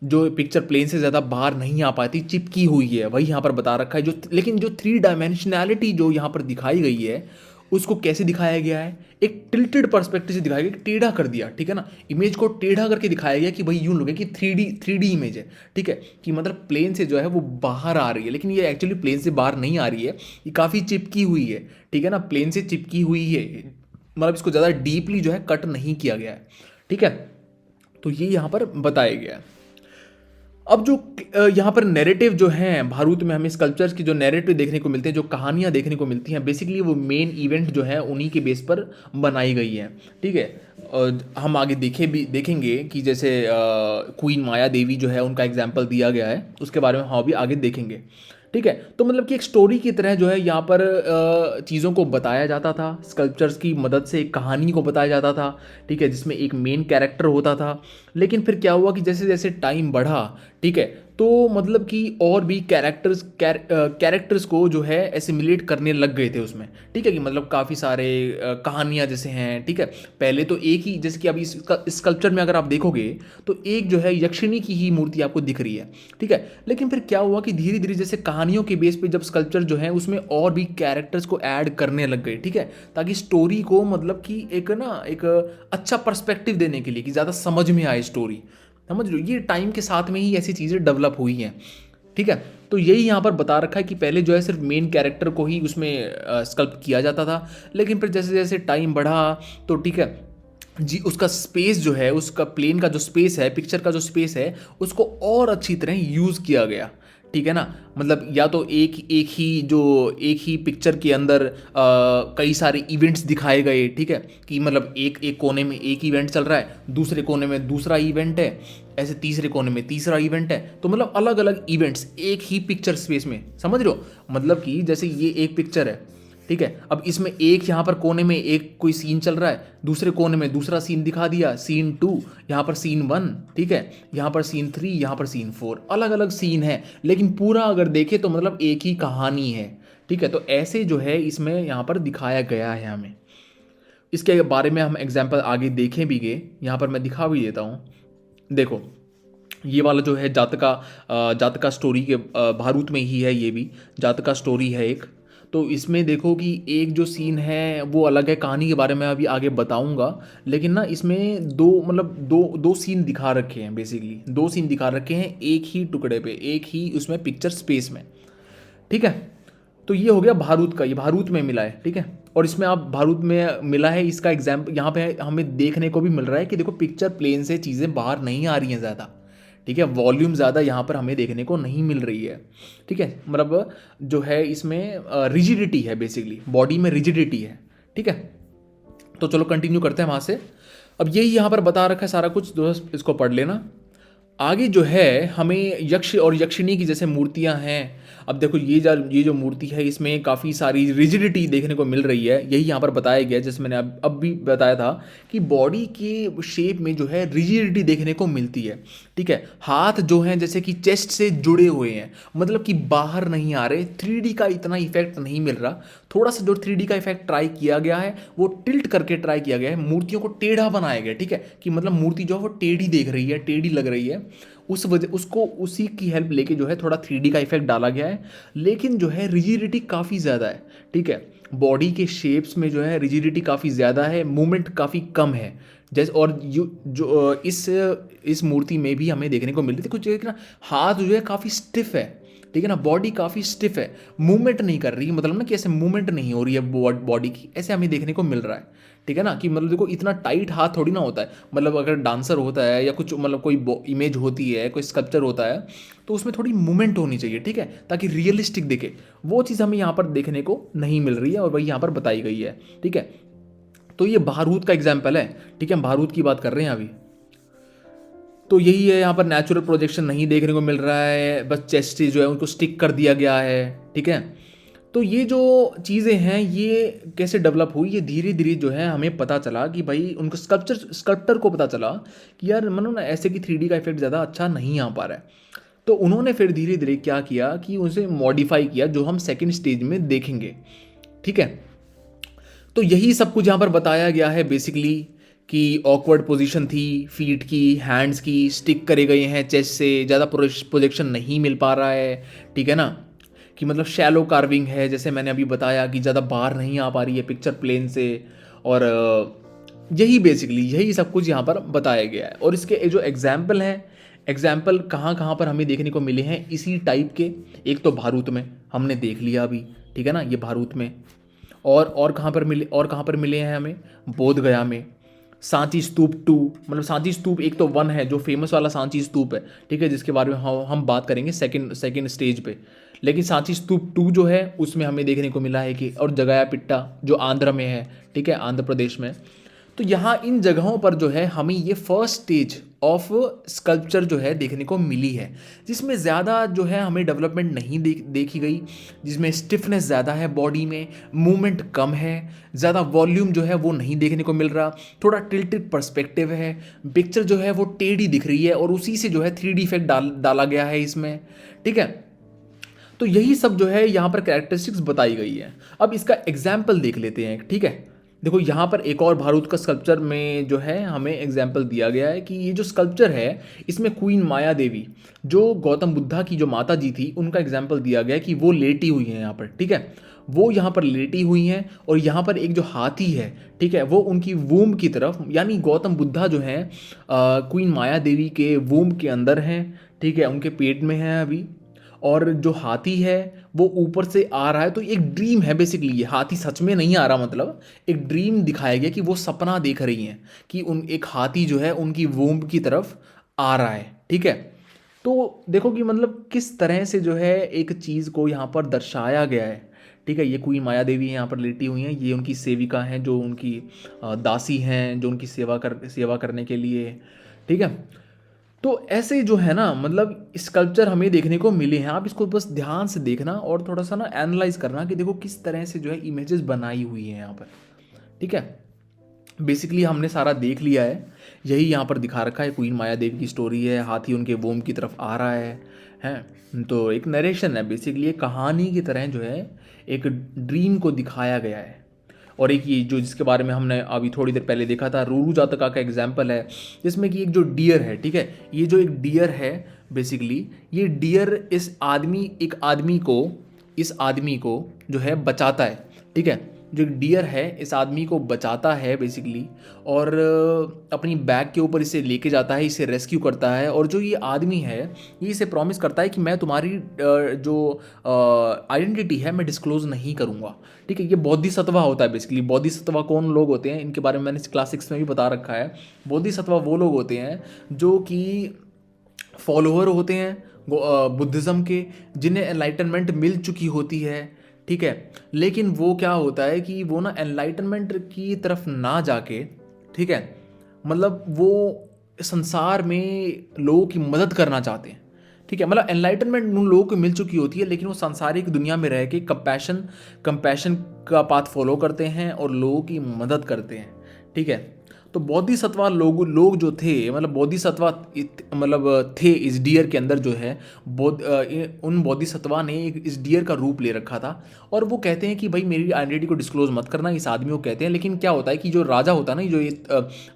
जो पिक्चर प्लेन से ज़्यादा बाहर नहीं आ पाती, चिपकी हुई है, वही यहाँ पर बता रखा है। जो लेकिन जो थ्री डायमेंशनैलिटी जो यहाँ पर दिखाई गई है उसको कैसे दिखाया गया है, एक टिल्टेड पर्सपेक्टिव से दिखाया गया, टेढ़ा कर दिया, ठीक है ना, इमेज को टेढ़ा करके दिखाया गया कि भाई यूं लगे कि थ्री डी इमेज है, ठीक है, कि मतलब प्लेन से जो है वो बाहर आ रही है, लेकिन ये एक्चुअली प्लेन से बाहर नहीं आ रही है, ये काफ़ी चिपकी हुई है, ठीक है ना, प्लेन से चिपकी हुई है, मतलब इसको ज़्यादा डीपली जो है कट नहीं किया गया है, ठीक है। तो ये यहाँ पर बताया गया है। अब जो यहाँ पर नैरेटिव जो हैं भारूद में हमें स्कल्पचर्स की जो नैरेटिव देखने को मिलते हैं, जो कहानियाँ देखने को मिलती हैं, बेसिकली वो मेन इवेंट जो है उन्हीं के बेस पर बनाई गई है, ठीक है। और हम आगे देखेंगे कि जैसे क्वीन माया देवी जो है उनका एग्जाम्पल दिया गया है, उसके बारे में हम अभी आगे देखेंगे, ठीक है। तो मतलब कि एक स्टोरी की तरह जो है यहाँ पर चीज़ों को बताया जाता था, स्कल्पचर्स की मदद से एक कहानी को बताया जाता था, ठीक है, जिसमें एक मेन कैरेक्टर होता था। लेकिन फिर क्या हुआ कि जैसे जैसे टाइम बढ़ा, ठीक है, तो मतलब कि और भी कैरेक्टर्स को जो है एसिमिलेट करने लग गए थे उसमें, ठीक है, कि मतलब काफ़ी सारे कहानियाँ जैसे हैं, ठीक है। पहले तो एक ही, जैसे कि अभी स्कल्पचर में अगर आप देखोगे तो एक जो है यक्षिणी की ही मूर्ति आपको दिख रही है, ठीक है। लेकिन फिर क्या हुआ कि धीरे धीरे जैसे कहानियों के बेस पे जब स्कल्पचर जो है उसमें और भी कैरेक्टर्स को ऐड करने लग गए, ठीक है, ताकि स्टोरी को मतलब कि एक अच्छा पर्सपेक्टिव देने के लिए, कि ज़्यादा समझ में आए स्टोरी, समझ लो, ये टाइम के साथ में ही ऐसी चीज़ें डेवलप हुई हैं, ठीक है। तो यही यहाँ पर बता रखा है कि पहले जो है सिर्फ मेन कैरेक्टर को ही उसमें स्कल्प किया जाता था, लेकिन फिर जैसे जैसे टाइम बढ़ा तो ठीक है जी, उसका स्पेस जो है, उसका प्लेन का जो स्पेस है, पिक्चर का जो स्पेस है, उसको और अच्छी तरह यूज़ किया गया, ठीक है ना। मतलब या तो एक ही पिक्चर के अंदर कई सारे इवेंट्स दिखाए गए, ठीक है, कि मतलब एक एक कोने में एक इवेंट चल रहा है, दूसरे कोने में दूसरा इवेंट है, ऐसे तीसरे कोने में तीसरा इवेंट है, तो मतलब अलग अलग इवेंट्स एक ही पिक्चर स्पेस में, समझ रहे हो, मतलब कि जैसे ये एक पिक्चर है, ठीक है, अब इसमें एक यहाँ पर कोने में एक कोई सीन चल रहा है, दूसरे कोने में दूसरा सीन दिखा दिया, सीन 2, यहाँ पर सीन 1, ठीक है, यहाँ पर सीन 3, यहाँ पर सीन 4, अलग अलग सीन है, लेकिन पूरा अगर देखें तो मतलब एक ही कहानी है, ठीक है। तो ऐसे जो है इसमें यहाँ पर दिखाया गया है हमें। इसके बारे में हम एग्जाम्पल आगे देखें भी गए, यहाँ पर मैं दिखा भी देता हूँ। देखो, ये वाला जो है जातका स्टोरी के भारूत में ही है, ये भी जातका स्टोरी है एक। तो इसमें देखो कि एक जो सीन है वो अलग है, कहानी के बारे में अभी आगे बताऊंगा, लेकिन ना इसमें दो सीन दिखा रखे हैं, बेसिकली दो सीन दिखा रखे हैं एक ही टुकड़े पे, एक ही उसमें पिक्चर स्पेस में, ठीक है। तो ये हो गया भारूत का, ये भारूत में मिला है, ठीक है। और इसमें आप भारूत में मिला है, इसका एग्जाम्पल यहाँ पे हमें देखने को भी मिल रहा है कि देखो पिक्चर प्लेन से चीज़ें बाहर नहीं आ रही हैं ज़्यादा, ठीक है, वॉल्यूम ज़्यादा यहाँ पर हमें देखने को नहीं मिल रही है, ठीक है। मतलब जो है इसमें रिजिडिटी है, बेसिकली बॉडी में रिजिडिटी है, ठीक है। तो चलो कंटिन्यू करते हैं वहाँ से। अब यही यहाँ पर बता रखा है सारा कुछ, दोस्त इसको पढ़ लेना। आगे जो है हमें यक्ष और यक्षिणी की जैसे मूर्तियां हैं। अब देखो ये जो मूर्ति है इसमें काफ़ी सारी रिजिडिटी देखने को मिल रही है, यही यहाँ पर बताया गया है, जैसे मैंने अब भी बताया था कि बॉडी के शेप में जो है रिजिडिटी देखने को मिलती है, ठीक है। हाथ जो हैं जैसे कि चेस्ट से जुड़े हुए हैं, मतलब कि बाहर नहीं आ रहे, 3D का इतना इफेक्ट नहीं मिल रहा। थोड़ा सा जो 3D का इफेक्ट ट्राई किया गया है वो टिल्ट करके ट्राई किया गया है, मूर्तियों को टेढ़ा बनाया गया, ठीक है, कि मतलब मूर्ति जो है वो टेढ़ी देख रही है, टेढ़ी लग रही है, उस वजह उसको उसी की हेल्प लेके जो है थोड़ा 3D का इफेक्ट डाला गया है। लेकिन जो है रिजिडिटी काफ़ी ज़्यादा है, ठीक है, बॉडी के शेप्स में जो है रिजिडिटी काफ़ी ज़्यादा है, मूवमेंट काफ़ी कम है। जैसे और जो इस मूर्ति में भी हमें देखने को मिलती थी कुछ ना, हाथ जो है काफ़ी स्टिफ है, ठीक है ना, बॉडी काफ़ी स्टिफ है, मूवमेंट नहीं कर रही, मतलब ना कि ऐसे मूवमेंट नहीं हो रही है बॉडी की, ऐसे हमें देखने को मिल रहा है, ठीक है ना। कि मतलब देखो इतना टाइट हाथ थोड़ी ना होता है, मतलब अगर डांसर होता है या कुछ मतलब कोई इमेज होती है, कोई स्कल्पचर होता है, तो उसमें थोड़ी मूवमेंट होनी चाहिए, ठीक है, ताकि रियलिस्टिक दिखे। वो चीज़ हमें यहाँ पर देखने को नहीं मिल रही है और वही यहाँ पर बताई गई है, ठीक है। तो ये भारूद का एग्जाम्पल है, ठीक है, हम भारूद की बात कर रहे हैं अभी। तो यही है, यहाँ पर नेचुरल प्रोजेक्शन नहीं देखने को मिल रहा है, बस चेस्ट जो है उनको स्टिक कर दिया गया है, ठीक है। तो ये जो चीज़ें हैं ये कैसे डेवलप हुई, ये धीरे धीरे जो है हमें पता चला कि भाई उनको स्कल्प्टर को पता चला कि यार मतलब ना ऐसे कि 3D का इफेक्ट ज़्यादा अच्छा नहीं आ पा रहा है। तो उन्होंने फिर धीरे धीरे क्या किया कि उसे मॉडिफाई किया, जो हम सेकेंड स्टेज में देखेंगे, ठीक है। तो यही सब कुछ यहाँ पर बताया गया है बेसिकली, कि ऑकवर्ड पोजीशन थी, फीट की, हैंड्स की, स्टिक करे गए हैं चेस्ट से, ज़्यादा प्रोजेक्शन नहीं मिल पा रहा है, ठीक है ना, कि मतलब शैलो कार्विंग है, जैसे मैंने अभी बताया कि ज़्यादा बाहर नहीं आ पा रही है पिक्चर प्लेन से। और यही बेसिकली यही सब कुछ यहाँ पर बताया गया है। और इसके जो एग्जाम्पल हैं, एग्जाम्पल कहाँ कहाँ पर हमें देखने को मिले हैं इसी टाइप के, एक तो भारूत में हमने देख लिया अभी, ठीक है ना, ये भारूत में। और कहाँ पर मिले हैं हमें, बोध गया में, सांची स्तूप 2, मतलब सांची स्तूप एक तो 1 है जो फेमस वाला सांची स्तूप है, ठीक है, जिसके बारे में हम बात करेंगे सेकंड स्टेज पे। लेकिन सांची स्तूप 2 जो है उसमें हमें देखने को मिला है कि, और जगाया पिट्टा जो आंध्र में है, ठीक है, आंध्र प्रदेश में। तो यहाँ इन जगहों पर जो है हमें ये फर्स्ट स्टेज ऑफ स्कल्पचर जो है देखने को मिली है, जिसमें ज़्यादा जो है हमें डेवलपमेंट नहीं देखी गई, जिसमें स्टिफनेस ज़्यादा है बॉडी में, मूवमेंट कम है, ज़्यादा वॉल्यूम जो है वो नहीं देखने को मिल रहा, थोड़ा टिल्टेड पर्सपेक्टिव है, पिक्चर जो है वो टेढ़ी दिख रही है, और उसी से जो है 3D इफेक्ट डाला गया है इसमें, ठीक है। तो यही सब जो है यहाँ पर कैरेक्टरिस्टिक्स बताई गई है। अब इसका एग्जाम्पल देख लेते हैं, ठीक है। देखो यहाँ पर एक और भारूद का स्कल्पचर में जो है हमें एग्जाम्पल दिया गया है कि ये जो स्कल्पचर है इसमें क्वीन माया देवी, जो गौतम बुद्धा की जो माता जी थी, उनका एग्जाम्पल दिया गया है कि वो लेटी हुई हैं यहाँ पर, ठीक है, वो यहाँ पर लेटी हुई हैं। और यहाँ पर एक जो हाथी है, ठीक है, वो उनकी वूम की तरफ, यानी गौतम बुद्धा जो हैं क्वीन माया देवी के वूम के अंदर हैं, ठीक है, उनके पेट में है अभी। और जो हाथी है वो ऊपर से आ रहा है, तो एक ड्रीम है बेसिकली, ये हाथी सच में नहीं आ रहा, मतलब एक ड्रीम दिखाया गया कि वो सपना देख रही हैं कि उन एक हाथी जो है उनकी वूम्ब की तरफ आ रहा है, ठीक है। तो देखो कि मतलब किस तरह से जो है एक चीज़ को यहाँ पर दर्शाया गया है, ठीक है। ये क्वीन माया देवी यहाँ पर लेटी हुई हैं, ये उनकी सेविका हैं जो उनकी दासी हैं, जो उनकी सेवा करने के लिए, ठीक है। तो ऐसे जो है ना, मतलब स्कल्पचर हमें देखने को मिले हैं। आप इसको बस ध्यान से देखना और थोड़ा सा ना एनालाइज करना कि देखो किस तरह से जो है इमेजेस बनाई हुई हैं यहाँ पर, ठीक है। बेसिकली हमने सारा देख लिया है, यही यहाँ पर दिखा रखा है, क्वीन माया देवी की स्टोरी है, हाथी उनके वोम की तरफ आ रहा है। तो एक नरेशन है बेसिकली, एक कहानी की तरह जो है एक ड्रीम को दिखाया गया है। और एक ये जो जिसके बारे में हमने अभी थोड़ी देर पहले देखा था, रूरू जातका का एग्जाम्पल है, जिसमें कि एक जो डियर है, ठीक है, ये जो एक डियर है बेसिकली, ये डियर इस आदमी को जो है बचाता है, ठीक है, जो एक डियर है इस आदमी को बचाता है बेसिकली, और अपनी बैग के ऊपर इसे लेके जाता है, इसे रेस्क्यू करता है। और जो ये आदमी है ये इसे प्रॉमिस करता है कि मैं तुम्हारी जो आइडेंटिटी है मैं डिस्क्लोज नहीं करूँगा, ठीक है। ये बोधिसत्वा होता है बेसिकली। बोधिसत्वा कौन लोग होते हैं, इनके बारे में मैंने क्लास 6 में भी बता रखा है। बोधिसत्वा वो लोग होते हैं जो कि फॉलोअर होते हैं बुद्धिज़्म के, जिन्हें एनलाइटनमेंट मिल चुकी होती है, ठीक है। लेकिन वो क्या होता है कि वो ना एनलाइटनमेंट की तरफ ना जाके, ठीक है, मतलब वो संसार में लोगों की मदद करना चाहते हैं, ठीक है। मतलब एनलाइटनमेंट उन लोगों को मिल चुकी होती है, लेकिन वो सांसारिक दुनिया में रह के कंपैशन का पाथ फॉलो करते हैं और लोगों की मदद करते हैं, ठीक है। तो बोधिसत्वा लोग जो थे, मतलब बोधिसत्वा मतलब थे इस डियर के अंदर जो है, उन बोधिसत्वा ने इस डियर का रूप ले रखा था। और वो कहते हैं कि भाई मेरी आइडेंटिटी को डिस्क्लोज मत करना, इस आदमी को कहते हैं। लेकिन क्या होता है कि जो राजा होता है ना, जो ये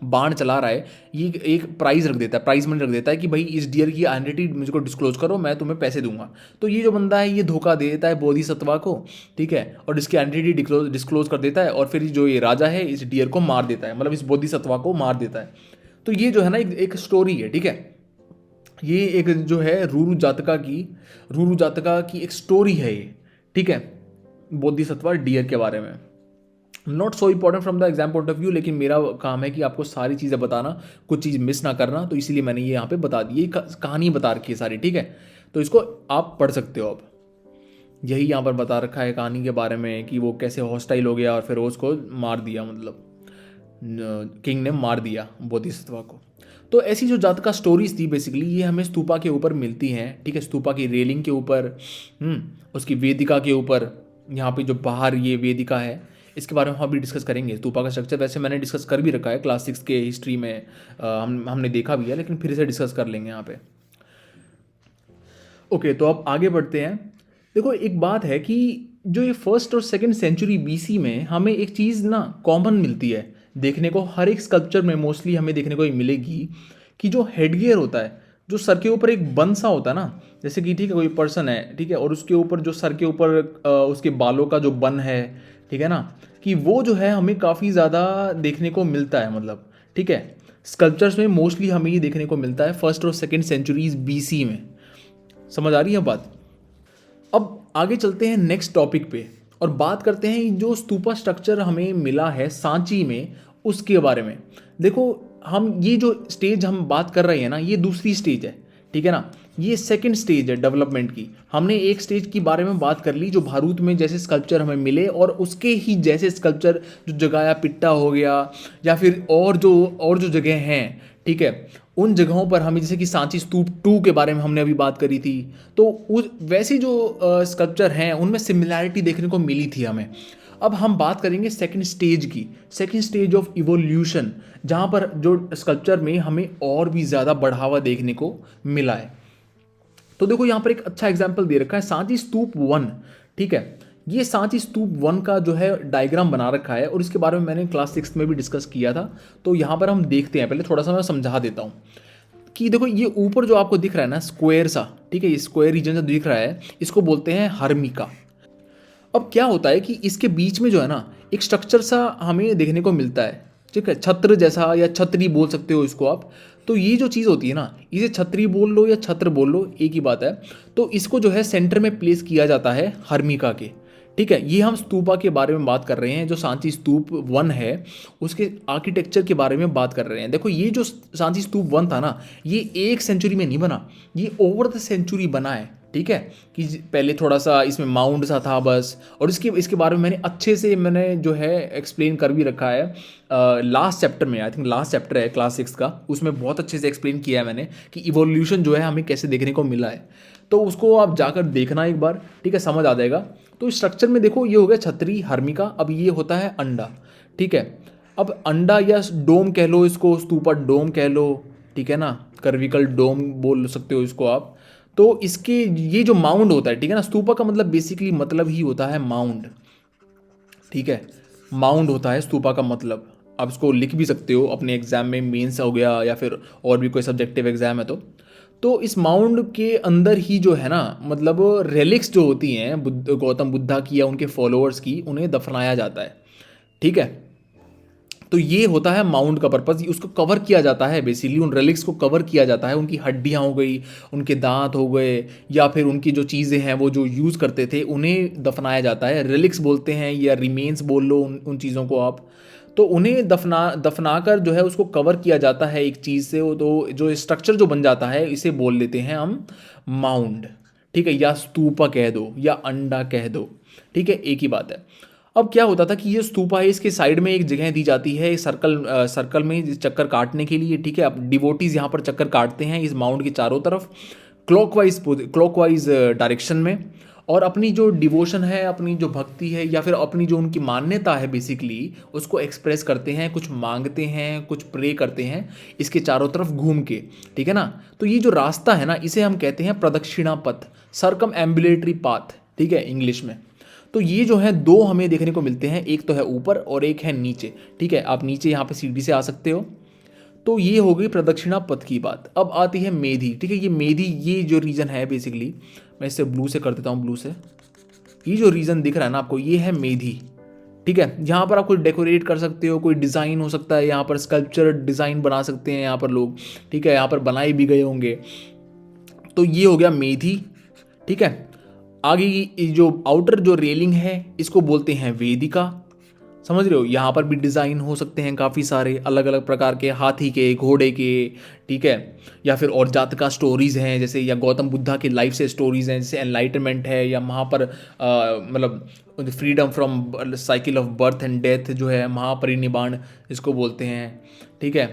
बाण चला रहा है, ये एक प्राइज रख देता है, प्राइज मनी रख देता है कि भाई इस डियर की आइडेंटिटी मुझको डिस्क्लोज करो, मैं तुम्हें पैसे दूंगा। तो ये जो बंदा है ये धोखा दे देता है बोधिसत्वा को, ठीक है, और इसकी आइडेंटिटी डिस्क्लोज कर देता है। और फिर जो ये राजा है इस डियर को मार देता है, मतलब इस बोधिसत्वा को मार देता है। तो ये जो है ना एक स्टोरी है, ठीक है। ये एक जो है रूरू जातका की एक स्टोरी है ये, ठीक है, बोधिसत्वा डियर के बारे में। Not so important from the exam point of view, लेकिन मेरा काम है कि आपको सारी चीज़ें बताना, कुछ चीज़ मिस ना करना, तो इसीलिए मैंने ये यहाँ पे बता दी। ये कहानी बता रखी है सारी, ठीक है। तो इसको आप पढ़ सकते हो। अब यही यहाँ पर बता रखा है कहानी के बारे में कि वो कैसे हॉस्टाइल हो गया और फिर उसको मार दिया, मतलब किंग ने मार दिया बोधिसत्वा को। तो ऐसी जो जातका स्टोरीज थी बेसिकली ये हमें स्तूपा के ऊपर मिलती हैं, ठीक है, स्तूपा की रेलिंग के ऊपर, उसकी वेदिका के ऊपर, यहाँ पे जो बाहर ये वेदिका है इसके बारे में हम अभी डिस्कस करेंगे। स्तूपा का स्ट्रक्चर वैसे मैंने डिस्कस कर भी रखा है क्लास 6 के हिस्ट्री में, हमने देखा भी है, लेकिन फिर से डिस्कस कर लेंगे यहाँ पे। ओके, तो अब आगे बढ़ते हैं। देखो एक बात है कि जो ये फर्स्ट और सेकंड सेंचुरी बीसी में हमें एक चीज़ ना कॉमन मिलती है देखने को, हर एक स्कल्पचर में मोस्टली हमें देखने को ये मिलेगी कि जो हेडगियर होता है, जो सर के ऊपर एक बन सा होता है ना, जैसे कि ठीक है कोई पर्सन है, ठीक है, और उसके ऊपर जो सर के ऊपर उसके बालों का जो बन है, ठीक है ना, कि वो जो है हमें काफ़ी ज़्यादा देखने को मिलता है, मतलब ठीक है स्कल्पचर्स में मोस्टली हमें ये देखने को मिलता है फर्स्ट और सेकेंड सेंचुरीज बीसी में। समझ आ रही है बात? अब आगे चलते हैं नेक्स्ट टॉपिक पे और बात करते हैं जो स्तूपा स्ट्रक्चर हमें मिला है सांची में उसके बारे में। देखो हम ये जो स्टेज हम बात कर रहे हैं ना, ये दूसरी स्टेज है, ठीक है ना, ये सेकंड स्टेज है डेवलपमेंट की। हमने एक स्टेज के बारे में बात कर ली जो भारूत में जैसे स्कल्पचर हमें मिले और उसके ही जैसे स्कल्पचर जो जगाया पिट्टा हो गया या फिर और जो जगह हैं, ठीक है, उन जगहों पर हमें जैसे कि सांची स्तूप 2 के बारे में हमने अभी बात करी थी, तो उस वैसे जो स्कल्पचर हैं उनमें सिमिलैरिटी देखने को मिली थी हमें। अब हम बात करेंगे सेकंड स्टेज की, सेकंड स्टेज ऑफ इवोल्यूशन, जहाँ पर जो स्कल्पचर में हमें और भी ज़्यादा बढ़ावा देखने को मिला है। तो देखो यहाँ पर एक अच्छा एग्जाम्पल दे रखा है सांची स्तूप 1, ठीक है, ये सांची स्तूप 1 का जो है डायग्राम बना रखा है और इसके बारे में मैंने क्लास 6 में भी डिस्कस किया था। तो यहाँ पर हम देखते हैं, पहले थोड़ा सा मैं समझा देता हूँ कि देखो ये ऊपर जो आपको दिख रहा है ना स्क्वायर सा, ठीक है, ये स्क्वायर रीजन जो दिख रहा है इसको बोलते हैं हर्मिका। अब क्या होता है कि इसके बीच में जो है ना एक स्ट्रक्चर सा हमें देखने को मिलता है, ठीक है, छत्र जैसा या छतरी बोल सकते हो इसको आप। तो ये जो चीज़ होती है ना, इसे छतरी बोल लो या छत्र बोल लो, एक ही बात है। तो इसको जो है सेंटर में प्लेस किया जाता है हर्मिका के, ठीक है। ये हम स्तूपा के बारे में बात कर रहे हैं, जो सांची स्तूप 1 है उसके आर्किटेक्चर के बारे में बात कर रहे हैं। देखो ये जो सांची स्तूप 1 था ना, ये एक सेंचुरी में नहीं बना, ये ओवर द सेंचुरी बना है, ठीक है, कि पहले थोड़ा सा इसमें माउंड सा था बस, और इसके बारे में मैंने अच्छे से मैंने जो है एक्सप्लेन कर भी रखा है लास्ट चैप्टर में, आई थिंक लास्ट चैप्टर है क्लास 6 का, उसमें बहुत अच्छे से एक्सप्लेन किया है मैंने कि इवोल्यूशन जो है हमें कैसे देखने को मिला है। तो उसको आप जाकर देखना एक बार, ठीक है, समझ आ जाएगा। तो स्ट्रक्चर में देखो ये हो गया छतरी हर्मिका, अब ये होता है अंडा, ठीक है। अब अंडा या डोम कह लो इसको, स्तूपा डोम कह लो, ठीक है ना, कर्विकल डोम बोल सकते हो इसको आप। तो इसके ये जो माउंड होता है, ठीक है ना, स्तूपा का मतलब बेसिकली मतलब ही होता है माउंड, ठीक है, माउंड होता है स्तूपा का मतलब। आप इसको लिख भी सकते हो अपने एग्जाम में, मेंस हो गया या फिर और भी कोई सब्जेक्टिव एग्जाम है तो इस माउंड के अंदर ही जो है ना, मतलब रेलिक्स जो होती हैं गौतम बुद्धा की या उनके फॉलोअर्स की, उन्हें दफनाया जाता है, ठीक है। तो ये होता है माउंड का पर्पज़, उसको कवर किया जाता है, बेसिकली उन रेलिक्स को कवर किया जाता है, उनकी हड्डियाँ हो गई, उनके दांत हो गए, या फिर उनकी जो चीज़ें हैं वो जो यूज़ करते थे उन्हें दफनाया जाता है। रेलिक्स बोलते हैं या रिमेन्स बोल लो उन चीज़ों को आप। तो उन्हें दफना कर जो है उसको कवर किया जाता है एक चीज़ से, तो जो स्ट्रक्चर जो बन जाता है इसे बोल लेते हैं हम माउंड, ठीक है, या स्तूपा कह दो या अंडा कह दो, ठीक है, एक ही बात है। अब क्या होता था कि ये स्तूपा है, इसके साइड में एक जगह दी जाती है सर्कल में चक्कर काटने के लिए, ठीक है। अब डिवोटीज यहाँ पर चक्कर काटते हैं इस माउंट के चारों तरफ क्लॉकवाइज डायरेक्शन में, और अपनी जो डिवोशन है, अपनी जो भक्ति है या फिर अपनी जो उनकी मान्यता है बेसिकली, उसको एक्सप्रेस करते हैं, कुछ मांगते हैं, कुछ प्रे करते हैं इसके चारों तरफ घूम के, ठीक है ना। तो ये जो रास्ता है ना, इसे हम कहते हैं प्रदक्षिणा पथ, सर्कम एम्बुलेटरी पाथ, ठीक है, इंग्लिश में। तो ये जो है दो हमें देखने को मिलते हैं, एक तो है ऊपर और एक है नीचे, ठीक है। आप नीचे यहाँ पे सीढ़ी से आ सकते हो। तो ये हो गई प्रदक्षिणा पथ की बात। अब आती है मेधी, ठीक है। ये मेधी, ये जो रीजन है बेसिकली, मैं इसे ब्लू से कर देता हूँ, ब्लू से। ये जो रीजन दिख रहा है ना आपको, ये है मेधी, ठीक है। यहाँ पर आप कोई डेकोरेट कर सकते हो, कोई डिज़ाइन हो सकता है, यहाँ पर स्कल्पचर डिज़ाइन बना सकते हैं यहाँ पर लोग, ठीक है, यहाँ पर बनाए भी गए होंगे। तो ये हो गया मेधी, ठीक है। आगे की जो आउटर जो रेलिंग है इसको बोलते हैं वेदिका, समझ रहे हो, यहाँ पर भी डिज़ाइन हो सकते हैं काफ़ी सारे अलग अलग प्रकार के, हाथी के, घोड़े के, ठीक है, या फिर और जातका स्टोरीज़ हैं जैसे, या गौतम बुद्धा की लाइफ से स्टोरीज़ हैं जैसे एनलाइटमेंट है, या वहाँ पर मतलब freedom from cycle of birth and death जो है, महापरिनिर्वाण इसको बोलते हैं, ठीक है।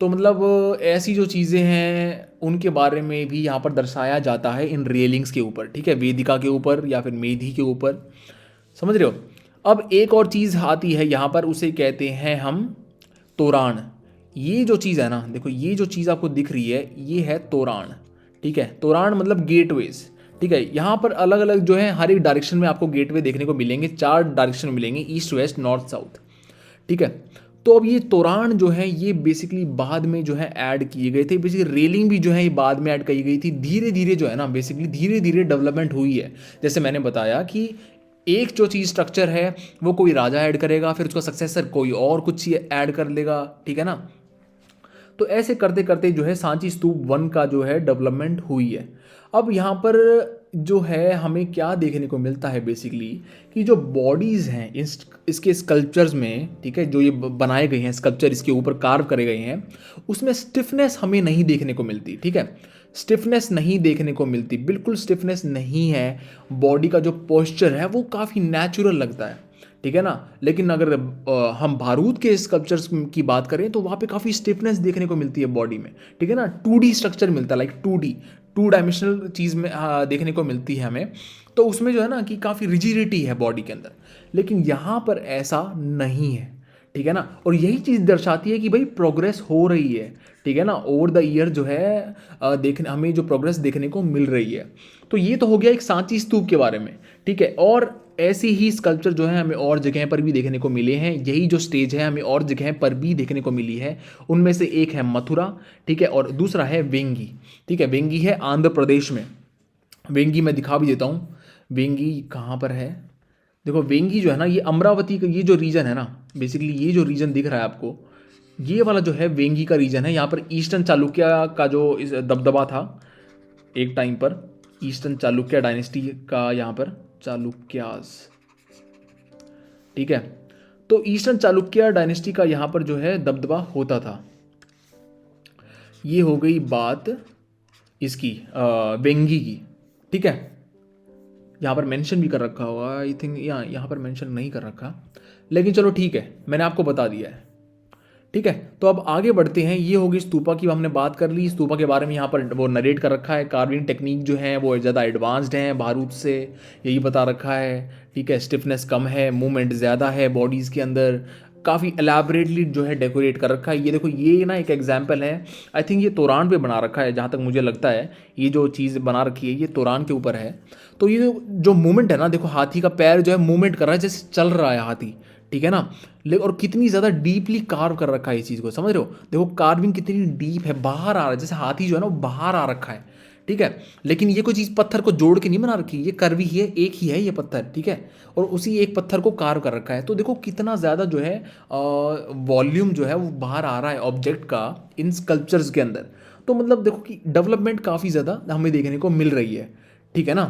तो मतलब ऐसी जो चीज़ें हैं उनके बारे में भी यहाँ पर दर्शाया जाता है इन रेलिंग्स के ऊपर, ठीक है, वेदिका के ऊपर या फिर मेधी के ऊपर, समझ रहे हो। अब एक और चीज़ आती है यहाँ पर, उसे कहते हैं हम तोरान। ये जो चीज़ है ना, देखो ये जो चीज़ आपको दिख रही है ये है तोरान, ठीक है। तोरान मतलब गेटवेज, ठीक है। यहाँ पर अलग अलग जो है हर एक डायरेक्शन में आपको गेटवे देखने को मिलेंगे, 4 डायरेक्शन में मिलेंगे, ईस्ट वेस्ट नॉर्थ साउथ, ठीक है। तो अब ये तोरान जो है ये बेसिकली बाद में जो है ऐड किए गए थे, बेसिकली रेलिंग भी जो है ये बाद में ऐड की गई थी, धीरे धीरे जो है ना, बेसिकली धीरे धीरे डेवलपमेंट हुई है। जैसे मैंने बताया कि एक जो चीज़ स्ट्रक्चर है वो कोई राजा ऐड करेगा, फिर उसका सक्सेसर कोई और कुछ ऐड कर लेगा, ठीक है ना। तो ऐसे करते करते जो है सांची स्तूप 1 का जो है डेवलपमेंट हुई है। अब यहाँ पर जो है हमें क्या देखने को मिलता है बेसिकली, कि जो बॉडीज़ हैं इसके स्कल्पचर्स में, ठीक है, जो ये बनाए गए हैं स्कल्पचर, इसके ऊपर कार्व करे गए हैं, उसमें स्टिफनेस हमें नहीं देखने को मिलती, ठीक है। स्टिफनेस नहीं देखने को मिलती, बिल्कुल स्टिफनेस नहीं है। बॉडी का जो पोस्चर है वो काफ़ी नेचुरल लगता है, ठीक है ना। लेकिन अगर हम बारूद के स्कल्पचर्स की बात करें तो वहाँ पे काफ़ी स्टिफनेस देखने को मिलती है बॉडी में, ठीक है ना। 2D स्ट्रक्चर मिलता है, लाइक 2D, 2 डायमेंशनल चीज़ में देखने को मिलती है हमें। तो उसमें जो है ना कि काफ़ी रिजिडिटी है बॉडी के अंदर, लेकिन यहाँ पर ऐसा नहीं है, ठीक है ना। और यही चीज़ दर्शाती है कि भाई प्रोग्रेस हो रही है, ठीक है ना। ओवर द ईयर जो है देखने हमें जो प्रोग्रेस देखने को मिल रही है। तो ये तो हो गया एक सांची स्तूप के बारे में, ठीक है। और ऐसे ही स्कल्पचर जो है हमें और जगह पर भी देखने को मिले हैं, यही जो स्टेज है हमें और जगह पर भी देखने को मिली है। उनमें से एक है मथुरा, ठीक है, और दूसरा है वेंगी, ठीक है। वेंगी है आंध्र प्रदेश में। वेंगी मैं दिखा भी देता हूँ, वेंगी कहाँ पर है। देखो वेंगी जो है ना ये अमरावती का ये जो रीजन है ना, बेसिकली ये जो रीजन दिख रहा है आपको, ये वाला जो है वेंगी का रीजन है। यहाँ पर ईस्टर्न चालुक्य का जो दबदबा था एक टाइम पर, ईस्टर्न चालुक्य डायनेस्टी का, यहाँ पर चालुक्यास, ठीक है। तो ईस्टर्न चालुक्य डायनेस्टी का यहाँ पर जो है दबदबा होता था। ये हो गई बात इसकी वेंगी की, ठीक है। यहाँ पर मेंशन भी कर रखा हुआ आई थिंक, यहाँ पर मेंशन नहीं कर रखा, लेकिन चलो ठीक है, मैंने आपको बता दिया है, ठीक है। तो अब आगे बढ़ते हैं। ये होगी स्तूपा की हमने बात कर ली। स्तूपा के बारे में यहाँ पर वो नरेट कर रखा है, कार्विंग टेक्निक जो है वो ज़्यादा एडवांस्ड है बारूद से, यही बता रखा है, ठीक है। स्टिफनेस कम है, मूवमेंट ज़्यादा है बॉडीज़ के अंदर, काफ़ी एलैबोरेटली जो है डेकोरेट कर रखा है। ये देखो ये ना एक एग्जाम्पल है, आई थिंक ये तोरान पे बना रखा है जहाँ तक मुझे लगता है। ये जो चीज़ बना रखी है ये तोरान के ऊपर है। तो ये जो मूवमेंट है ना, देखो हाथी का पैर जो है मूवमेंट कर रहा है जैसे चल रहा है हाथी, ठीक है ना। और कितनी ज़्यादा डीपली कार्व कर रखा है इस चीज़ को, समझ रहे हो। देखो कार्विंग कितनी डीप है, बाहर आ रहा है, जैसे हाथी जो है ना वो बाहर आ रखा है, ठीक है। लेकिन ये कोई चीज़ पत्थर को जोड़ के नहीं बना रखी, ये कर्वी ही है, एक ही है ये पत्थर, ठीक है। और उसी एक पत्थर को कार्व कर रखा है। तो देखो कितना ज़्यादा जो है वॉल्यूम जो है वो बाहर आ रहा है ऑब्जेक्ट का इन स्कल्पचर्स के अंदर। तो मतलब देखो कि डेवलपमेंट काफ़ी ज़्यादा हमें देखने को मिल रही है, ठीक है ना।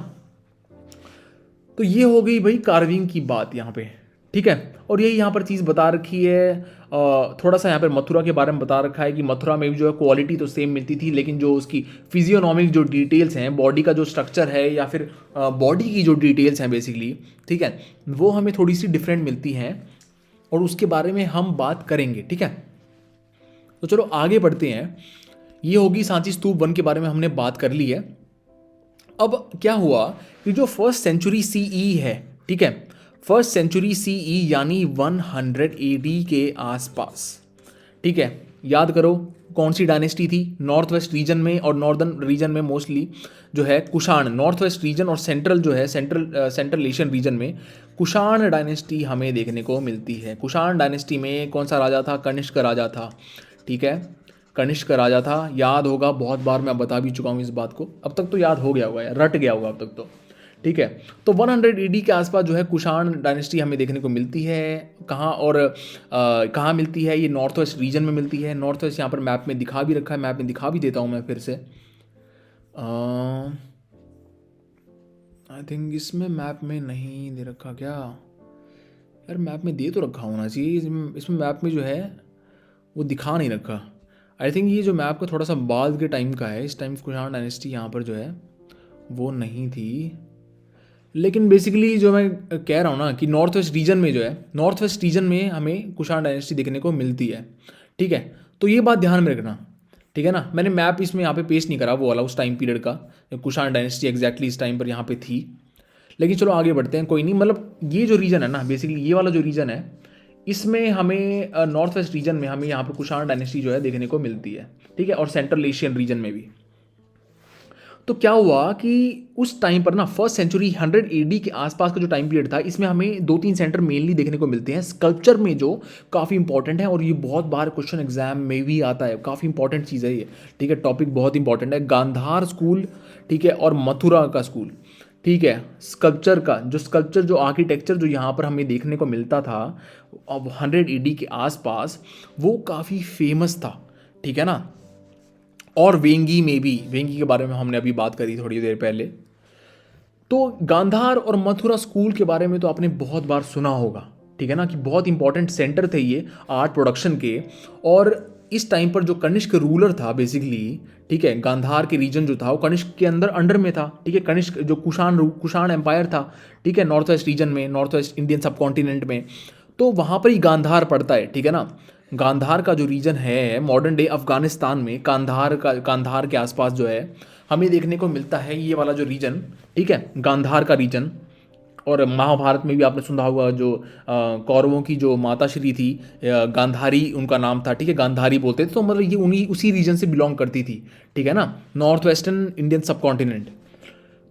तो ये हो गई भाई कार्विंग की बात यहाँ पे, ठीक है। और यही यहाँ पर चीज़ बता रखी है, थोड़ा सा यहाँ पर मथुरा के बारे में बता रखा है कि मथुरा में भी जो है क्वालिटी तो सेम मिलती थी, लेकिन जो उसकी फिजियोनॉमिक जो डिटेल्स हैं, बॉडी का जो स्ट्रक्चर है या फिर बॉडी की जो डिटेल्स हैं बेसिकली, ठीक है, वो हमें थोड़ी सी डिफरेंट मिलती हैं और उसके बारे में हम बात करेंगे, ठीक है। तो चलो आगे बढ़ते हैं। ये होगी सांची स्तूप 1 के बारे में हमने बात कर ली है। अब क्या हुआ कि जो फर्स्ट सेंचुरी सीई है, ठीक है, फर्स्ट सेंचुरी सीई यानी 100 एडी के आसपास, ठीक है। याद करो कौन सी डायनेस्टी थी, नॉर्थ वेस्ट रीजन में और नॉर्दर्न रीजन में मोस्टली जो है कुषाण, नॉर्थ वेस्ट रीजन और सेंट्रल जो है सेंट्रल एशियन रीजन में कुषाण डायनेस्टी हमें देखने को मिलती है। कुषाण डायनेस्टी में कौन सा राजा था, कनिष्क राजा था, ठीक है। कनिष्क राजा था, याद होगा बहुत बार मैं बता भी चुका हूँ इस बात को, अब तक तो याद हो गया होगा यार, रट गया होगा अब तक तो, ठीक है। तो 100 ईडी के आसपास जो है कुषाण डायनेस्टी हमें देखने को मिलती है। कहाँ और कहाँ मिलती है, ये नॉर्थ वेस्ट रीजन में मिलती है। नॉर्थ वेस्ट यहाँ पर मैप में दिखा भी रखा है, मैप में दिखा भी देता हूँ मैं फिर से। आई थिंक इसमें मैप में नहीं दे रखा क्या, यार मैप में दे तो रखा होना चाहिए, इसमें मैप में जो है वो दिखा नहीं रखा। आई थिंक ये जो मैप का थोड़ा सा बाद के टाइम का है, इस टाइम कुषाण डायनेस्टी यहाँ पर जो है वो नहीं थी। लेकिन बेसिकली जो मैं कह रहा हूँ ना कि नॉर्थ वेस्ट रीजन में जो है, नॉर्थ वेस्ट रीजन में हमें कुषाण डायनेस्टी देखने को मिलती है। ठीक है, तो ये बात ध्यान में रखना। ठीक है ना, मैंने मैप इसमें यहाँ पे पेस्ट नहीं करा वो वाला उस टाइम पीरियड का, कुषाण डायनेस्टी एग्जैक्टली इस टाइम पर यहाँ पे थी। लेकिन चलो आगे बढ़ते हैं, कोई नहीं। मतलब ये जो रीजन है ना, बेसिकली ये वाला जो रीजन है, इसमें हमें नॉर्थ वेस्ट रीजन में हमें यहाँ पर कुषाण डायनेस्टी जो है देखने को मिलती है। ठीक है, और सेंट्रल एशियन रीजन में भी। तो क्या हुआ कि उस टाइम पर ना फर्स्ट सेंचुरी 100 एडी के आसपास का जो टाइम पीरियड था, इसमें हमें दो तीन सेंटर मेनली देखने को मिलते हैं स्कल्पचर में, जो काफ़ी इंपॉर्टेंट है और ये बहुत बार क्वेश्चन एग्जाम में भी आता है, काफ़ी इंपॉर्टेंट चीज़ है ये। ठीक है, टॉपिक बहुत इंपॉर्टेंट है। गांधार स्कूल, ठीक है, और मथुरा का स्कूल। ठीक है, स्कल्पचर जो आर्किटेक्चर जो यहाँ पर हमें देखने को मिलता था अब 100 एडी के आसपास, वो काफ़ी फेमस था। ठीक है ना, और वेंगी में भी, वेंगी के बारे में हमने अभी बात करी थोड़ी देर पहले। तो गांधार और मथुरा स्कूल के बारे में तो आपने बहुत बार सुना होगा। ठीक है ना, कि बहुत इंपॉर्टेंट सेंटर थे ये आर्ट प्रोडक्शन के। और इस टाइम पर जो कनिष्क रूलर था बेसिकली, ठीक है, गांधार के रीजन जो था वो कनिष्क के अंडर में था। ठीक है, कनिष्क जो कुषाण एम्पायर था, ठीक है, नॉर्थ वेस्ट रीजन में, नॉर्थ वेस्ट इंडियन सब कॉन्टिनेंट में, तो वहाँ पर ही गांधार पड़ता है। ठीक है ना, गांधार का जो रीजन है मॉडर्न डे अफगानिस्तान में, गांधार के आसपास जो है हमें देखने को मिलता है ये वाला जो रीजन। ठीक है, गांधार का रीजन। और महाभारत में भी आपने सुना होगा जो कौरवों की जो माता श्री थी, गांधारी उनका नाम था। ठीक है, गांधारी बोलते थे, तो मतलब ये उन्हीं उसी रीजन से बिलोंग करती थी। ठीक है ना, नॉर्थ वेस्टर्न इंडियन सब कॉन्टिनेंट।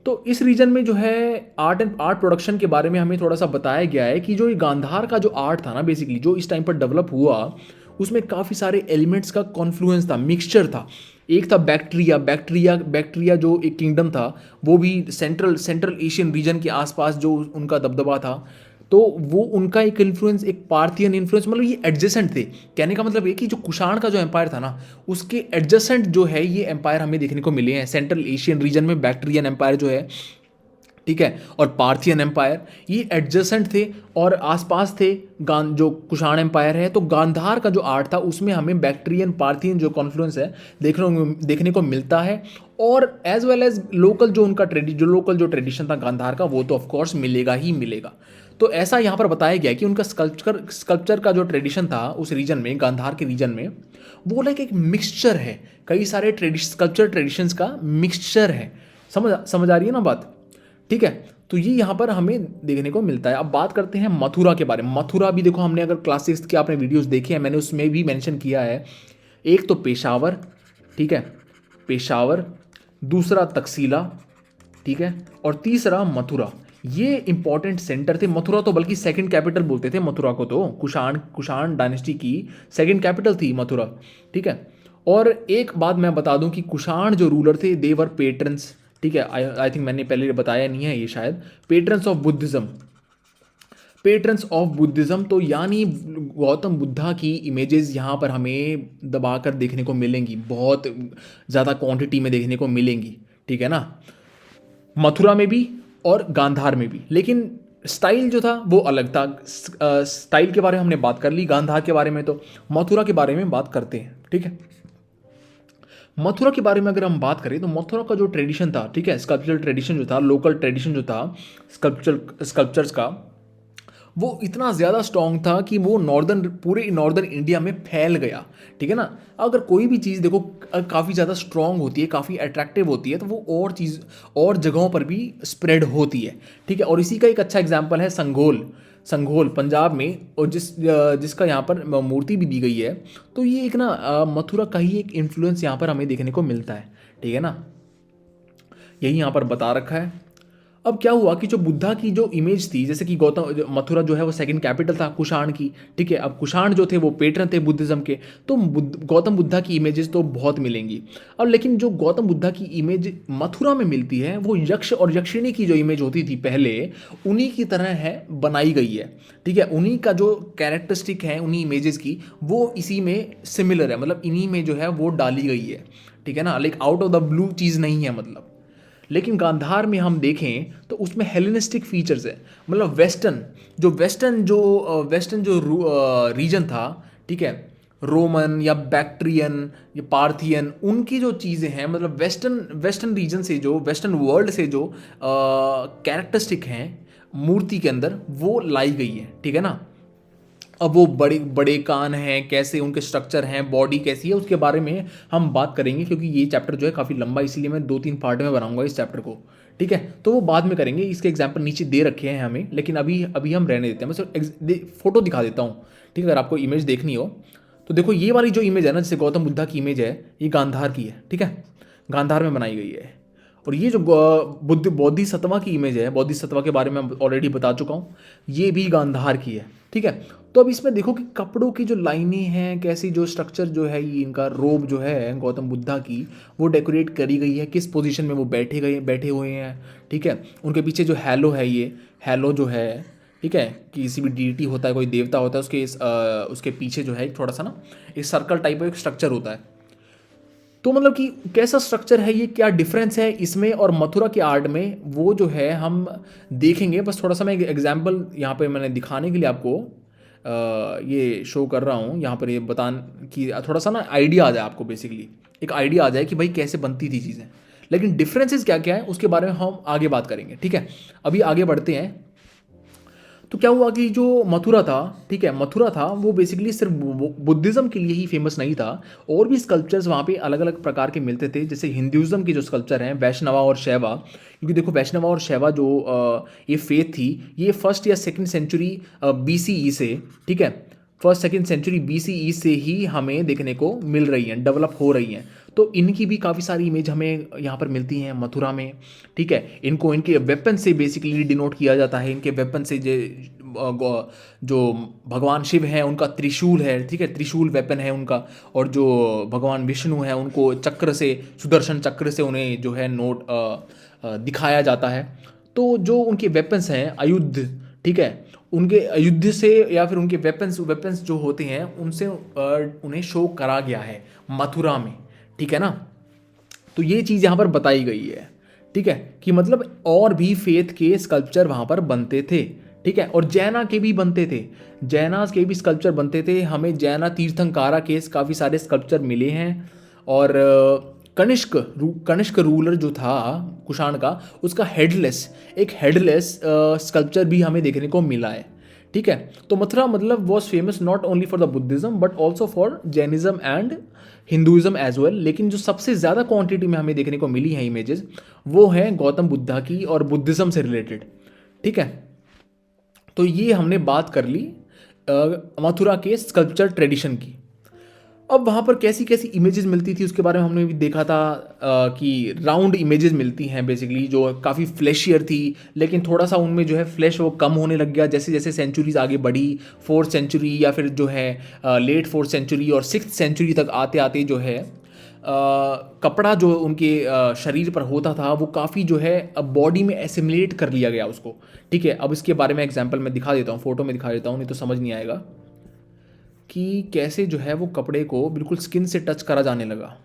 तो इस रीजन में जो है आर्ट प्रोडक्शन के बारे में हमें थोड़ा सा बताया गया है कि जो ये गांधार का जो आर्ट था ना, बेसिकली जो इस टाइम पर डेवलप हुआ, उसमें काफ़ी सारे एलिमेंट्स का कॉन्फ्लुएंस था, मिक्सचर था। एक था बैक्ट्रिया जो एक किंगडम था, वो भी सेंट्रल एशियन रीजन के आसपास जो उनका दबदबा था, तो वो उनका एक इन्फ्लुएंस, एक पार्थियन इन्फ्लुएंस, मतलब ये एडजेसेंट थे। कहने का मतलब ये कि जो कुषाण का जो एम्पायर था ना, उसके एडजेसेंट जो है ये एम्पायर हमें देखने को मिले हैं सेंट्रल एशियन रीजन में। बैक्ट्रियन एम्पायर जो है, ठीक है, और पार्थियन एम्पायर, ये एडजेसेंट थे और आसपास थे जो कुषाण एम्पायर है। तो गांधार का जो आर्ट था उसमें हमें बैक्ट्रियन पार्थियन जो कॉन्फ्लुएंस है देखने को मिलता है। और एज वेल एज लोकल जो उनका लोकल जो ट्रेडिशन था गांधार का, वो तो ऑफकोर्स मिलेगा ही मिलेगा। तो ऐसा यहाँ पर बताया गया कि उनका स्कल्पचर का जो ट्रेडिशन था उस रीजन में, गांधार के रीजन में, वो लाइक एक मिक्सचर है, कई सारे स्कल्पचर ट्रेडिशंस का मिक्सचर है। समझ आ रही है ना बात? ठीक है, तो ये यहाँ पर हमें देखने को मिलता है। अब बात करते हैं मथुरा के बारे में। मथुरा भी देखो, हमने अगर क्लास 6 के आपने वीडियोस देखे हैं, मैंने उसमें भी मेंशन किया है। एक तो पेशावर, ठीक है, पेशावर, दूसरा तकसीला, ठीक है, और तीसरा मथुरा। ये इंपॉर्टेंट सेंटर थे। मथुरा तो बल्कि सेकंड कैपिटल बोलते थे मथुरा को, तो कुषाण डायनेस्टी की सेकंड कैपिटल थी मथुरा। ठीक है, और एक बात मैं बता दूं कि कुषाण जो रूलर थे देवर पेट्रन्स, ठीक है, आई थिंक मैंने पहले बताया नहीं है ये शायद, patrons of Buddhism. Patrons of Buddhism तो यानी गौतम बुद्धा की इमेजेस यहाँ पर हमें दबाकर देखने को मिलेंगी, बहुत ज़्यादा क्वांटिटी में देखने को मिलेंगी। ठीक है ना, मथुरा में भी और गांधार में भी। लेकिन स्टाइल जो था वो अलग था। स्टाइल के बारे में हमने बात कर ली, गांधार के बारे में, तो मथुरा के बारे में बात करते हैं। ठीक है, मथुरा के बारे में अगर हम बात करें तो मथुरा का जो ट्रेडिशन था, ठीक है, स्कल्पचरल ट्रेडिशन जो था, लोकल ट्रेडिशन जो था स्कल्पचर्स का, वो इतना ज़्यादा स्ट्रॉन्ग था कि वो पूरे नॉर्दर्न इंडिया में फैल गया। ठीक है ना, अगर कोई भी चीज़ देखो काफ़ी ज़्यादा स्ट्रॉन्ग होती है, काफ़ी अट्रैक्टिव होती है, तो वो और जगहों पर भी स्प्रेड होती है। ठीक है, और इसी का एक अच्छा एग्जाम्पल है संघोल पंजाब में, और जिसका यहाँ पर मूर्ति भी दी गई है। तो ये एक ना मथुरा का ही एक इन्फ्लुएंस यहाँ पर हमें देखने को मिलता है। ठीक है ना, यही यहाँ पर बता रखा है। अब क्या हुआ कि जो बुद्धा की जो इमेज थी, जैसे कि मथुरा जो है वो सेकंड कैपिटल था कुषाण की। ठीक है, अब कुषाण जो थे वो पेट्रन थे बुद्धिज्म के, तो गौतम बुद्धा की इमेजेस तो बहुत मिलेंगी। अब लेकिन जो गौतम बुद्धा की इमेज मथुरा में मिलती है, वो यक्ष और यक्षिणी की जो इमेज होती थी पहले, उन्हीं की तरह है, बनाई गई है। ठीक है, उन्हीं का जो कैरेक्टरिस्टिक है उन्हीं इमेजेस की, वो इसी में सिमिलर है, मतलब इन्हीं में जो है वो डाली गई है। ठीक है ना, like out of the blue cheese नहीं है मतलब। लेकिन गांधार में हम देखें तो उसमें हेलेनिस्टिक फीचर्स है, मतलब वेस्टर्न जो रीजन था, ठीक है, रोमन या बैक्ट्रियन या पार्थियन, उनकी जो चीज़ें हैं, मतलब वेस्टर्न रीजन से, जो वेस्टर्न वर्ल्ड से जो कैरेक्टरिस्टिक हैं मूर्ति के अंदर, वो लाई गई है, ठीक है ना। अब वो बड़े बड़े कान हैं, कैसे उनके स्ट्रक्चर हैं, बॉडी कैसी है, उसके बारे में हम बात करेंगे, क्योंकि ये चैप्टर जो है काफ़ी लंबा, इसलिए मैं 2-3 पार्ट में बनाऊंगा इस चैप्टर को, ठीक है। तो वो बाद में करेंगे, इसके एग्जाम्पल नीचे दे रखे हैं हमें, लेकिन अभी अभी हम रहने देते हैं। मैं सिर्फ फोटो दिखा देता हूँ, ठीक है, अगर आपको इमेज देखनी हो तो देखो। ये वाली जो इमेज है ना, जैसे गौतम बुद्धा की इमेज है, ये गांधार की है, ठीक है, गांधार में बनाई गई है। और ये जो बोधिसत्वा की इमेज है, बोधिसत्वा के बारे में ऑलरेडी बता चुका हूँ, ये भी गांधार की है, ठीक है। तो अब इसमें देखो कि कपड़ों की जो लाइनें हैं, कैसी जो स्ट्रक्चर जो है, ये इनका रोब जो है गौतम बुद्धा की, वो डेकोरेट करी गई है, किस पोजीशन में वो बैठे हुए हैं, ठीक है। उनके पीछे जो हैलो है, ये हैलो जो है, ठीक है, किसी भी डीटी होता है, कोई देवता होता है, उसके पीछे जो है एक थोड़ा सा ना एक सर्कल टाइप का एक स्ट्रक्चर होता है। तो मतलब कि कैसा स्ट्रक्चर है ये, क्या डिफरेंस है इसमें और मथुरा के आर्ट में, वो जो है हम देखेंगे। बस थोड़ा सा मैं एक एग्जाम्पल यहाँ पे मैंने दिखाने के लिए आपको ये शो कर रहा हूँ यहाँ पर, ये बतान कि थोड़ा सा ना आइडिया आ जाए आपको, बेसिकली एक आइडिया आ जाए कि भाई कैसे बनती थी चीज़ें। लेकिन डिफरेंसेस क्या क्या है उसके बारे में हम आगे बात करेंगे, ठीक है। अभी आगे बढ़ते हैं। तो क्या हुआ कि जो मथुरा था, ठीक है, मथुरा था, वो बेसिकली सिर्फ बुद्धिज़्म के लिए ही फेमस नहीं था, और भी स्कल्पचर्स वहाँ पे अलग अलग प्रकार के मिलते थे। जैसे हिंदुज़म के जो स्कल्पचर हैं, वैष्णवा और शैवा, क्योंकि देखो वैष्णवा और शैवा जो ये फेथ थी, ये फर्स्ट या सेकंड सेंचुरी BCE से, ठीक है, फर्स्ट सेकंड सेंचुरी BCE से ही हमें देखने को मिल रही हैं, डेवलप हो रही हैं। तो इनकी भी काफ़ी सारी इमेज हमें यहाँ पर मिलती हैं मथुरा में, ठीक है। इनको इनके वेपन से बेसिकली डिनोट किया जाता है। इनके वेपन से जो भगवान शिव हैं उनका त्रिशूल है, ठीक है, त्रिशूल वेपन है उनका। और जो भगवान विष्णु हैं उनको चक्र से, सुदर्शन चक्र से उन्हें जो है दिखाया जाता है। तो जो उनके वेपन्स हैं, आयुध, ठीक है, उनके युद्ध से या फिर उनके वेपन्स जो होते हैं उनसे उन्हें शो करा गया है मथुरा में, ठीक है ना। तो ये चीज़ यहाँ पर बताई गई है, ठीक है, कि मतलब और भी फेथ के स्कल्पचर वहाँ पर बनते थे, ठीक है, और जैना के भी बनते थे, जैनास के भी स्कल्पचर बनते थे। हमें जैना तीर्थंकारा के काफ़ी सारे स्कल्पचर मिले हैं। और कनिष्क रूलर जो था कुषाण का, उसका एक हेडलेस स्कल्पचर भी हमें देखने को मिला है, ठीक है। तो मथुरा मतलब was famous not only for the Buddhism but also for Jainism and Hinduism as well. लेकिन जो सबसे ज़्यादा क्वांटिटी में हमें देखने को मिली है इमेजेस, वो हैं गौतम बुद्धा की और बुद्धिज्म से रिलेटेड, ठीक है। तो ये हमने बात कर ली मथुरा के स्कल्पचर ट्रेडिशन की। अब वहाँ पर कैसी कैसी इमेजेस मिलती थी उसके बारे में हमने भी देखा था कि राउंड इमेजेस मिलती हैं बेसिकली, जो काफ़ी फ्लैशियर थी, लेकिन थोड़ा सा उनमें जो है फ्लैश वो कम होने लग गया जैसे जैसे सेंचुरीज आगे बढ़ी। 4th सेंचुरी या फिर जो है लेट 4th सेंचुरी और 6th सेंचुरी तक आते आते जो है कपड़ा जो उनके शरीर पर होता था वो काफ़ी जो है अब बॉडी में एसिमुलेट कर लिया गया उसको, ठीक है। अब इसके बारे में एग्जाम्पल मैं दिखा देता हूँ, फोटो में दिखा देता हूँ, नहीं तो समझ नहीं आएगा कि कैसे जो है वो कपड़े को बिल्कुल स्किन से टच करा जाने लगा।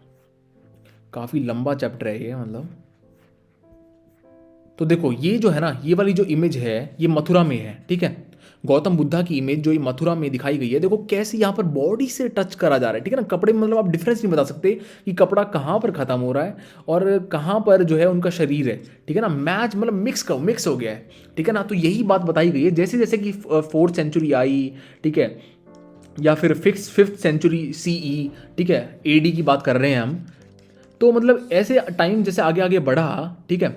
काफ़ी लंबा चैप्टर है ये, मतलब। तो देखो ये जो है ना, ये वाली जो इमेज है ये मथुरा में है, ठीक है। गौतम बुद्धा की इमेज जो ये मथुरा में दिखाई गई है, देखो कैसे यहाँ पर बॉडी से टच करा जा रहा है, ठीक है ना। कपड़े में मतलब आप डिफरेंस नहीं बता सकते कि कपड़ा कहाँ पर ख़त्म हो रहा है और कहाँ पर जो है उनका शरीर है, ठीक है ना। मैच मतलब मिक्स हो गया है, ठीक है ना। तो यही बात बताई गई है जैसे जैसे कि 4th सेंचुरी आई, ठीक है, या फिर 5th सेंचुरी CE, ठीक है, AD की बात कर रहे हैं हम। तो मतलब ऐसे टाइम जैसे आगे आगे बढ़ा, ठीक है,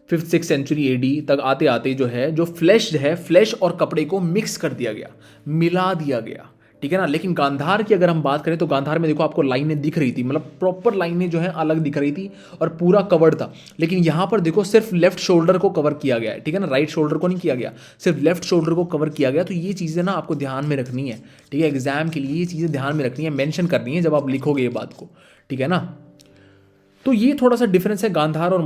5th-6th सेंचुरी AD तक आते आते जो है जो फ्लैश और कपड़े को मिक्स कर दिया गया, मिला दिया गया, ठीक है ना। लेकिन गांधार की अगर हम बात करें तो गांधार में देखो आपको लाइनें दिख रही थी, मतलब प्रॉपर लाइनें जो है अलग दिख रही थी और पूरा कवर्ड था। लेकिन यहाँ पर देखो सिर्फ लेफ्ट शोल्डर को कवर किया गया है, ठीक है ना, राइट शोल्डर को नहीं किया गया, सिर्फ लेफ्ट शोल्डर को कवर किया गया। तो ये चीज़ें ना आपको ध्यान में रखनी है, ठीक है, एग्जाम के लिए ये चीज़ें ध्यान में रखनी है, मेंशन करनी है जब आप लिखोगे ये बात को, ठीक है ना। तो ये थोड़ा सा डिफरेंस है गांधार और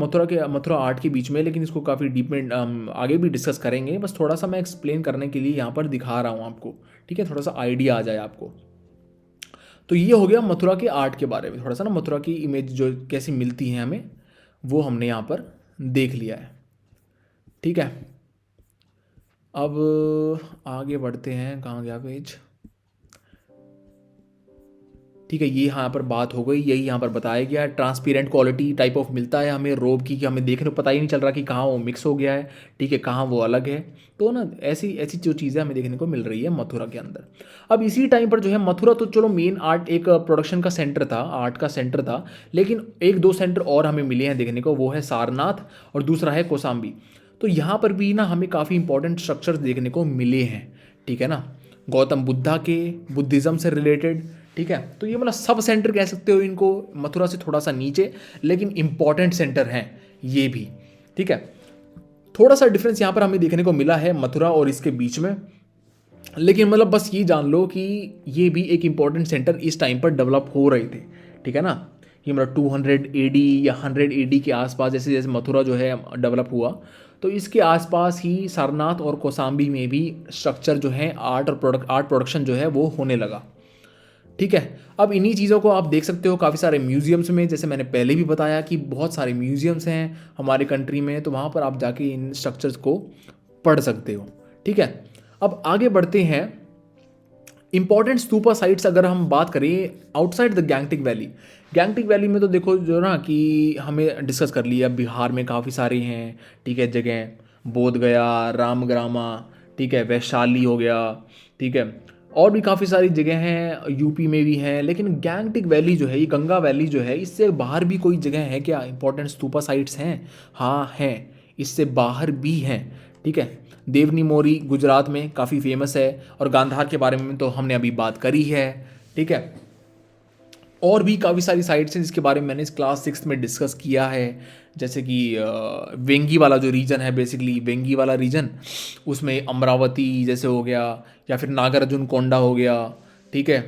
मथुरा आर्ट के बीच में, लेकिन इसको काफ़ी डीप में आगे भी डिस्कस करेंगे। बस थोड़ा सा मैं एक्सप्लेन करने के लिए यहाँ पर दिखा रहा हूँ आपको, ठीक है, थोड़ा सा आइडिया आ जाए आपको। तो ये हो गया मथुरा के आर्ट के बारे में, थोड़ा सा ना मथुरा की इमेज जो कैसी मिलती है हमें वो हमने यहाँ पर देख लिया है। ठीक है, अब आगे बढ़ते हैं। कहाँ गया पेज? ठीक है, ये यहाँ पर बात हो गई, यही यहाँ पर बताया गया। ट्रांसपेरेंट क्वालिटी टाइप ऑफ मिलता है हमें रोब की, कि हमें देखने को पता ही नहीं चल रहा कि कहाँ वो मिक्स हो गया है, ठीक है, कहाँ वो अलग है। तो ना ऐसी ऐसी जो चीज़ें हमें देखने को मिल रही है मथुरा के अंदर। अब इसी टाइम पर जो है मथुरा तो चलो मेन आर्ट एक प्रोडक्शन का सेंटर था, आर्ट का सेंटर था, लेकिन एक दो सेंटर और हमें मिले हैं देखने को, वो है सारनाथ और दूसरा है कौशाम्बी। तो यहाँ पर भी ना हमें काफ़ी इंपॉर्टेंट स्ट्रक्चर्स देखने को मिले हैं, ठीक है ना, गौतम बुद्धा के, बुद्धिज़्म से रिलेटेड। ठीक है, तो ये मतलब सब सेंटर कह सकते हो इनको, मथुरा से थोड़ा सा नीचे, लेकिन इंपॉर्टेंट सेंटर हैं ये भी। ठीक है, थोड़ा सा डिफरेंस यहाँ पर हमें देखने को मिला है मथुरा और इसके बीच में, लेकिन मतलब बस ये जान लो कि ये भी एक इंपॉर्टेंट सेंटर इस टाइम पर डेवलप हो रहे थे। ठीक है ना, ये मतलब 200 AD या 100 AD के आसपास जैसे जैसे मथुरा जो है डेवलप हुआ, तो इसके आसपास ही सारनाथ और कौशाम्बी में भी स्ट्रक्चर जो है आर्ट और आर्ट प्रोडक्शन जो है वो होने लगा। ठीक है, अब इन्हीं चीज़ों को आप देख सकते हो काफ़ी सारे म्यूजियम्स में, जैसे मैंने पहले भी बताया कि बहुत सारे म्यूजियम्स हैं हमारे कंट्री में, तो वहाँ पर आप जाके इन स्ट्रक्चर्स को पढ़ सकते हो। ठीक है, अब आगे बढ़ते हैं। इंपॉर्टेंट स्तूपा साइट्स अगर हम बात करें outside the Gangetic valley, Gangetic valley में तो देखो जो ना कि हमें डिस्कस कर लिया, बिहार में काफ़ी सारे हैं, ठीक है, जगह बोध गया, रामग्रामा, ठीक है, वैशाली हो गया, ठीक है, और भी काफ़ी सारी जगह हैं, यूपी में भी हैं। लेकिन गैंगटिक वैली जो है, ये गंगा वैली जो है, इससे बाहर भी कोई जगह है क्या इंपॉर्टेंट स्तूपा साइट्स हैं? हाँ हैं, इससे बाहर भी हैं। ठीक है, देवनी मोरी गुजरात में काफ़ी फेमस है, और गांधार के बारे में तो हमने अभी बात करी है। ठीक है, और भी काफ़ी सारी साइट्स हैं जिसके बारे में मैंने इस क्लास 6 में डिस्कस किया है, जैसे कि वेंगी वाला जो रीजन है, बेसिकली वेंगी वाला रीजन, उसमें अमरावती जैसे हो गया, या फिर नागार्जुन कोंडा हो गया। ठीक है,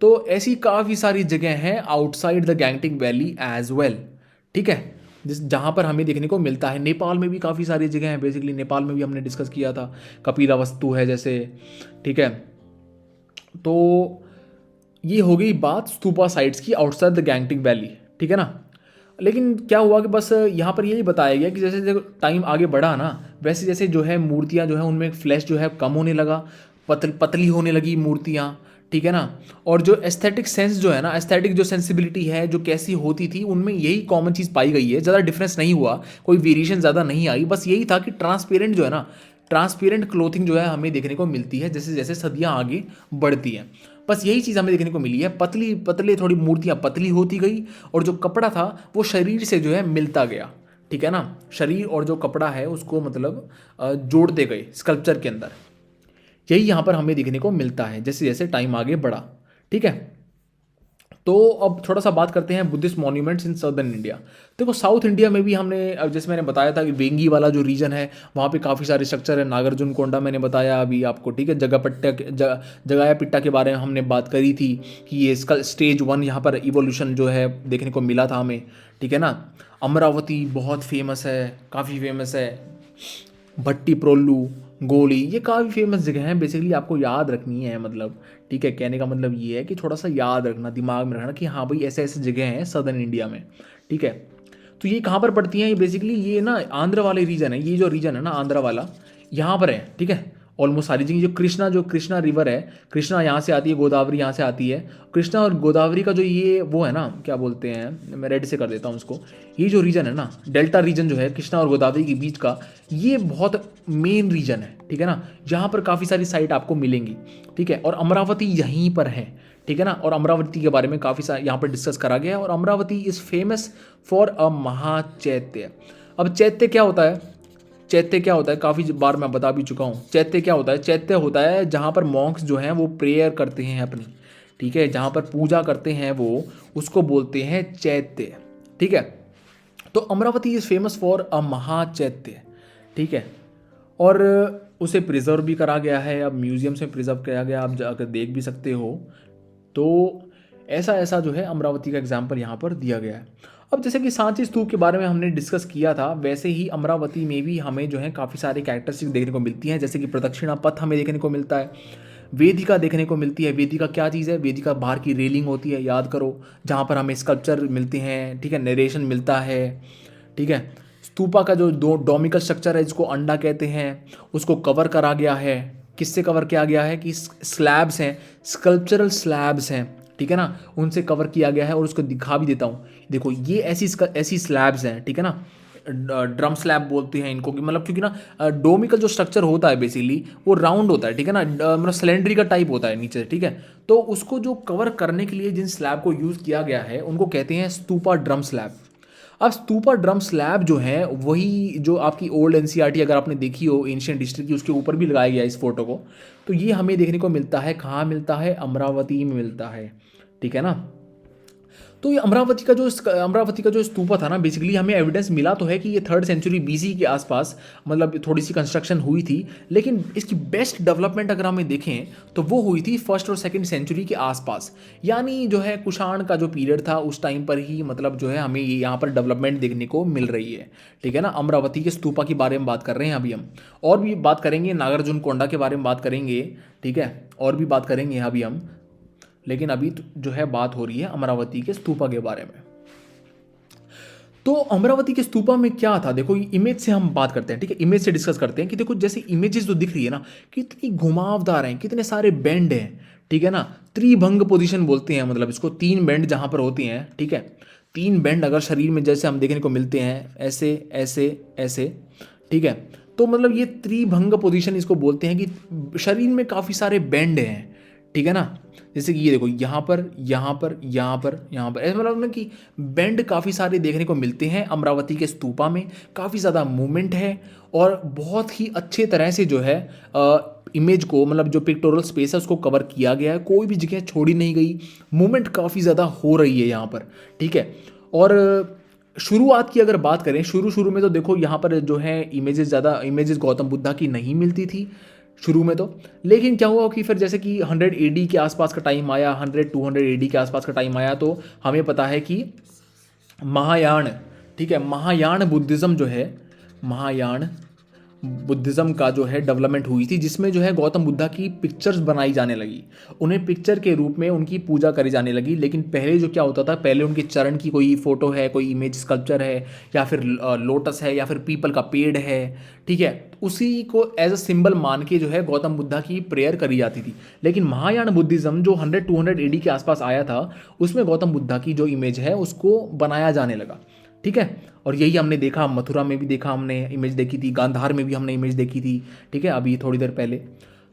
तो ऐसी काफ़ी सारी जगह हैं outside the Gangetic valley as well. ठीक है, जिस जहाँ पर हमें देखने को मिलता है। नेपाल में भी काफ़ी सारी जगह हैं, बेसिकली नेपाल में भी हमने डिस्कस किया था, कपिला वस्तु है जैसे। ठीक है, तो ये हो गई बात स्तूपा साइट्स की आउटसाइड द गैंगटिक वैली। ठीक है ना, लेकिन क्या हुआ कि बस यहाँ पर यही बताया गया कि जैसे जैसे टाइम आगे बढ़ा ना, वैसे जैसे जो है मूर्तियाँ जो है उनमें फ्लैश जो है कम होने लगा, पतली होने लगी मूर्तियाँ। ठीक है ना, और जो एस्थेटिक सेंस जो है ना, एस्थेटिक जो सेंसिबिलिटी है जो कैसी होती थी, उनमें यही कॉमन चीज़ पाई गई है। ज़्यादा डिफरेंस नहीं हुआ, कोई वेरिएशन ज़्यादा नहीं आई, बस यही था कि ट्रांसपेरेंट जो है ना, ट्रांसपेरेंट क्लोथिंग जो है हमें देखने को मिलती है जैसे जैसे सदियाँ आगे बढ़ती हैं। बस यही चीज़ हमें देखने को मिली है, पतली पतले थोड़ी मूर्तियाँ पतली होती गई, और जो कपड़ा था वो शरीर से जो है मिलता गया। ठीक है ना, शरीर और जो कपड़ा है उसको मतलब जोड़ते गए स्कल्पचर के अंदर। यही यहाँ पर हमें देखने को मिलता है जैसे जैसे टाइम आगे बढ़ा। ठीक है, तो अब थोड़ा सा बात करते हैं Buddhist monuments in southern India. देखो साउथ इंडिया में भी हमने, अब जैसे मैंने बताया था कि वेंगी वाला जो रीजन है वहाँ पे काफ़ी सारे स्ट्रक्चर है, नागार्जुन कोंडा मैंने बताया अभी आपको। ठीक है, जगायापिट्टा के बारे में हमने बात करी थी कि ये इसका स्टेज 1 यहाँ पर इवोल्यूशन जो है देखने को मिला था हमें। ठीक है ना, अमरावती बहुत फेमस है, काफ़ी फेमस है, भट्टी प्रोल्लू, गोली, ये काफ़ी फेमस जगह हैं, बेसिकली आपको याद रखनी है मतलब। ठीक है, कहने का मतलब ये है कि थोड़ा सा याद रखना, दिमाग में रखना कि हाँ भाई ऐसे ऐसे जगह हैं सदर्न इंडिया में। ठीक है, तो ये कहाँ पर पड़ती हैं? ये बेसिकली ये ना आंध्र वाले रीजन है, ये जो रीजन है ना आंध्र वाला, यहाँ पर है। ठीक है, ऑलमोस्ट सारी जगह जो कृष्णा रिवर है, कृष्णा यहाँ से आती है, गोदावरी यहाँ से आती है। कृष्णा और गोदावरी का जो ये वो है ना, क्या बोलते हैं, मैं रेड से कर देता हूँ उसको, ये जो रीजन है ना, डेल्टा रीजन जो है कृष्णा और गोदावरी के बीच का, ये बहुत मेन रीजन है। ठीक है ना, यहाँ पर काफ़ी सारी साइट आपको मिलेंगी। ठीक है, और अमरावती यहीं पर है। ठीक है ना, और अमरावती के बारे में काफ़ी सारा यहाँ पर डिस्कस करा गया है। और Amaravati is famous for a Mahachaitya. अब चैत्य क्या होता है? चैत्य क्या होता है, काफ़ी बार मैं बता भी चुका हूँ। चैत्य क्या होता है? चैत्य होता है जहाँ पर मॉन्क्स जो हैं वो प्रेयर करते हैं अपनी। ठीक है, जहाँ पर पूजा करते हैं वो, उसको बोलते हैं चैत्य। ठीक है, तो Amaravati is famous for a Mahachaitya. ठीक है, और उसे प्रिजर्व भी करा गया है, अब म्यूजियम से प्रिजर्व किया गया, आप जाकर देख भी सकते हो। तो ऐसा ऐसा जो है अमरावती का एग्जाम्पल यहाँ पर दिया गया है। अब जैसे कि सांची स्तूप के बारे में हमने डिस्कस किया था, वैसे ही अमरावती में भी हमें जो है काफ़ी सारी कैरेक्टरिस्टिक देखने को मिलती हैं, जैसे कि प्रदक्षिणा पथ हमें देखने को मिलता है, वेदिका देखने को मिलती है। वेदिका क्या चीज़ है? वेदिका बाहर की रेलिंग होती है, याद करो, जहाँ पर हमें स्कल्पचर मिलते हैं। ठीक है, नरेशन मिलता है। ठीक है, स्तूपा का जो डोमिकल स्ट्रक्चर है जिसको अंडा कहते हैं उसको कवर करा गया है। किससे कवर किया गया है कि स्लैब्स हैं, स्कल्पचरल स्लैब्स हैं, ठीक है ना, उनसे कवर किया गया है। और उसको दिखा भी देता हूँ, देखो ये ऐसी स्लैब्स हैं, ठीक है ना, ड्रम स्लैब बोलते हैं इनको कि मतलब क्योंकि ना डोमिकल जो स्ट्रक्चर होता है बेसिकली वो राउंड होता है, ठीक है ना, मतलब सिलेंड्री का टाइप होता है नीचे, ठीक है। तो उसको जो कवर करने के लिए जिन स्लैब को यूज़ किया गया है उनको कहते हैं स्तूपा ड्रम स्लैब। अब स्तूपा ड्रम स्लैब जो है वही जो आपकी ओल्ड एनसीईआरटी अगर आपने देखी हो एंशिएंट हिस्ट्री की, उसके ऊपर भी लगाया गया है इस फोटो को। तो ये हमें देखने को मिलता है, कहाँ मिलता है, अमरावती में मिलता है, ठीक है ना। तो ये अमरावती का जो स्तूपा था ना, बेसिकली हमें एविडेंस मिला तो है कि ये 3rd सेंचुरी बीसी के आसपास मतलब थोड़ी सी कंस्ट्रक्शन हुई थी, लेकिन इसकी बेस्ट डेवलपमेंट अगर हमें देखें तो वो हुई थी 1st और 2nd सेंचुरी के आसपास, यानी जो है कुषाण का जो पीरियड था उस टाइम पर ही मतलब जो है हमें यहाँ पर डेवलपमेंट देखने को मिल रही है, ठीक है ना। अमरावती के स्तूपा के बारे में बात कर रहे हैं अभी हम, और भी बात करेंगे, नागार्जुन कोंडा के बारे में बात करेंगे, ठीक है, और भी बात करेंगे अभी हम, लेकिन अभी जो है बात हो रही है अमरावती के स्तूपा के बारे में। तो अमरावती के स्तूपा में क्या था, देखो इमेज से हम बात करते हैं, ठीक है, इमेज से डिस्कस करते हैं कि देखो जैसे इमेजेस जो दिख रही है ना, कितनी घुमावदार हैं, कितने सारे बेंड हैं, ठीक है ना। त्रिभंग पोजीशन बोलते हैं, मतलब इसको 3 बेंड जहां पर होती हैं, ठीक है, 3 बेंड अगर शरीर में जैसे हम देखने को मिलते हैं, ऐसे ऐसे ऐसे, ठीक है। तो मतलब ये त्रिभंग पोजीशन इसको बोलते हैं कि शरीर में काफ़ी सारे बेंड हैं, ठीक है ना। जैसे कि ये देखो यहाँ पर यहाँ पर यहाँ पर यहाँ पर, ऐसा मतलब ना कि बेंड काफ़ी सारे देखने को मिलते हैं अमरावती के स्तूपा में, काफ़ी ज़्यादा मूवमेंट है और बहुत ही अच्छे तरह से जो है इमेज को मतलब जो पिक्टोरल स्पेस है उसको कवर किया गया है, कोई भी जगह छोड़ी नहीं गई, मूवमेंट काफ़ी ज़्यादा हो रही है यहाँ पर, ठीक है। और शुरुआत की अगर बात करें, शुरू में तो देखो यहाँ पर जो है इमेजेस गौतम बुद्धा की नहीं मिलती थी शुरू में तो, लेकिन क्या हुआ कि फिर जैसे कि 100 एडी के आसपास का टाइम आया, 100-200 एडी के आसपास का टाइम आया, तो हमें पता है कि महायान, ठीक है, महायान बुद्धिज़्म जो है, महायान बुद्धिज़्म का जो है डेवलपमेंट हुई थी, जिसमें जो है गौतम बुद्धा की पिक्चर्स बनाई जाने लगी, उन्हें पिक्चर के रूप में उनकी पूजा करी जाने लगी। लेकिन पहले जो क्या होता था, पहले उनके चरण की कोई फोटो है, कोई इमेज स्कल्पचर है, या फिर लोटस है, या फिर पीपल का पेड़ है, ठीक है, उसी को एज अ सिंबल मान के जो है गौतम बुद्धा की प्रेयर करी जाती थी। लेकिन महायान बुद्धिज़्म जो 100-200 एडी के आसपास आया था, उसमें गौतम बुद्धा की जो इमेज है उसको बनाया जाने लगा, ठीक है। और यही हमने देखा, मथुरा में भी देखा, हमने इमेज देखी थी, गांधार में भी हमने इमेज देखी थी, ठीक है, अभी थोड़ी देर पहले।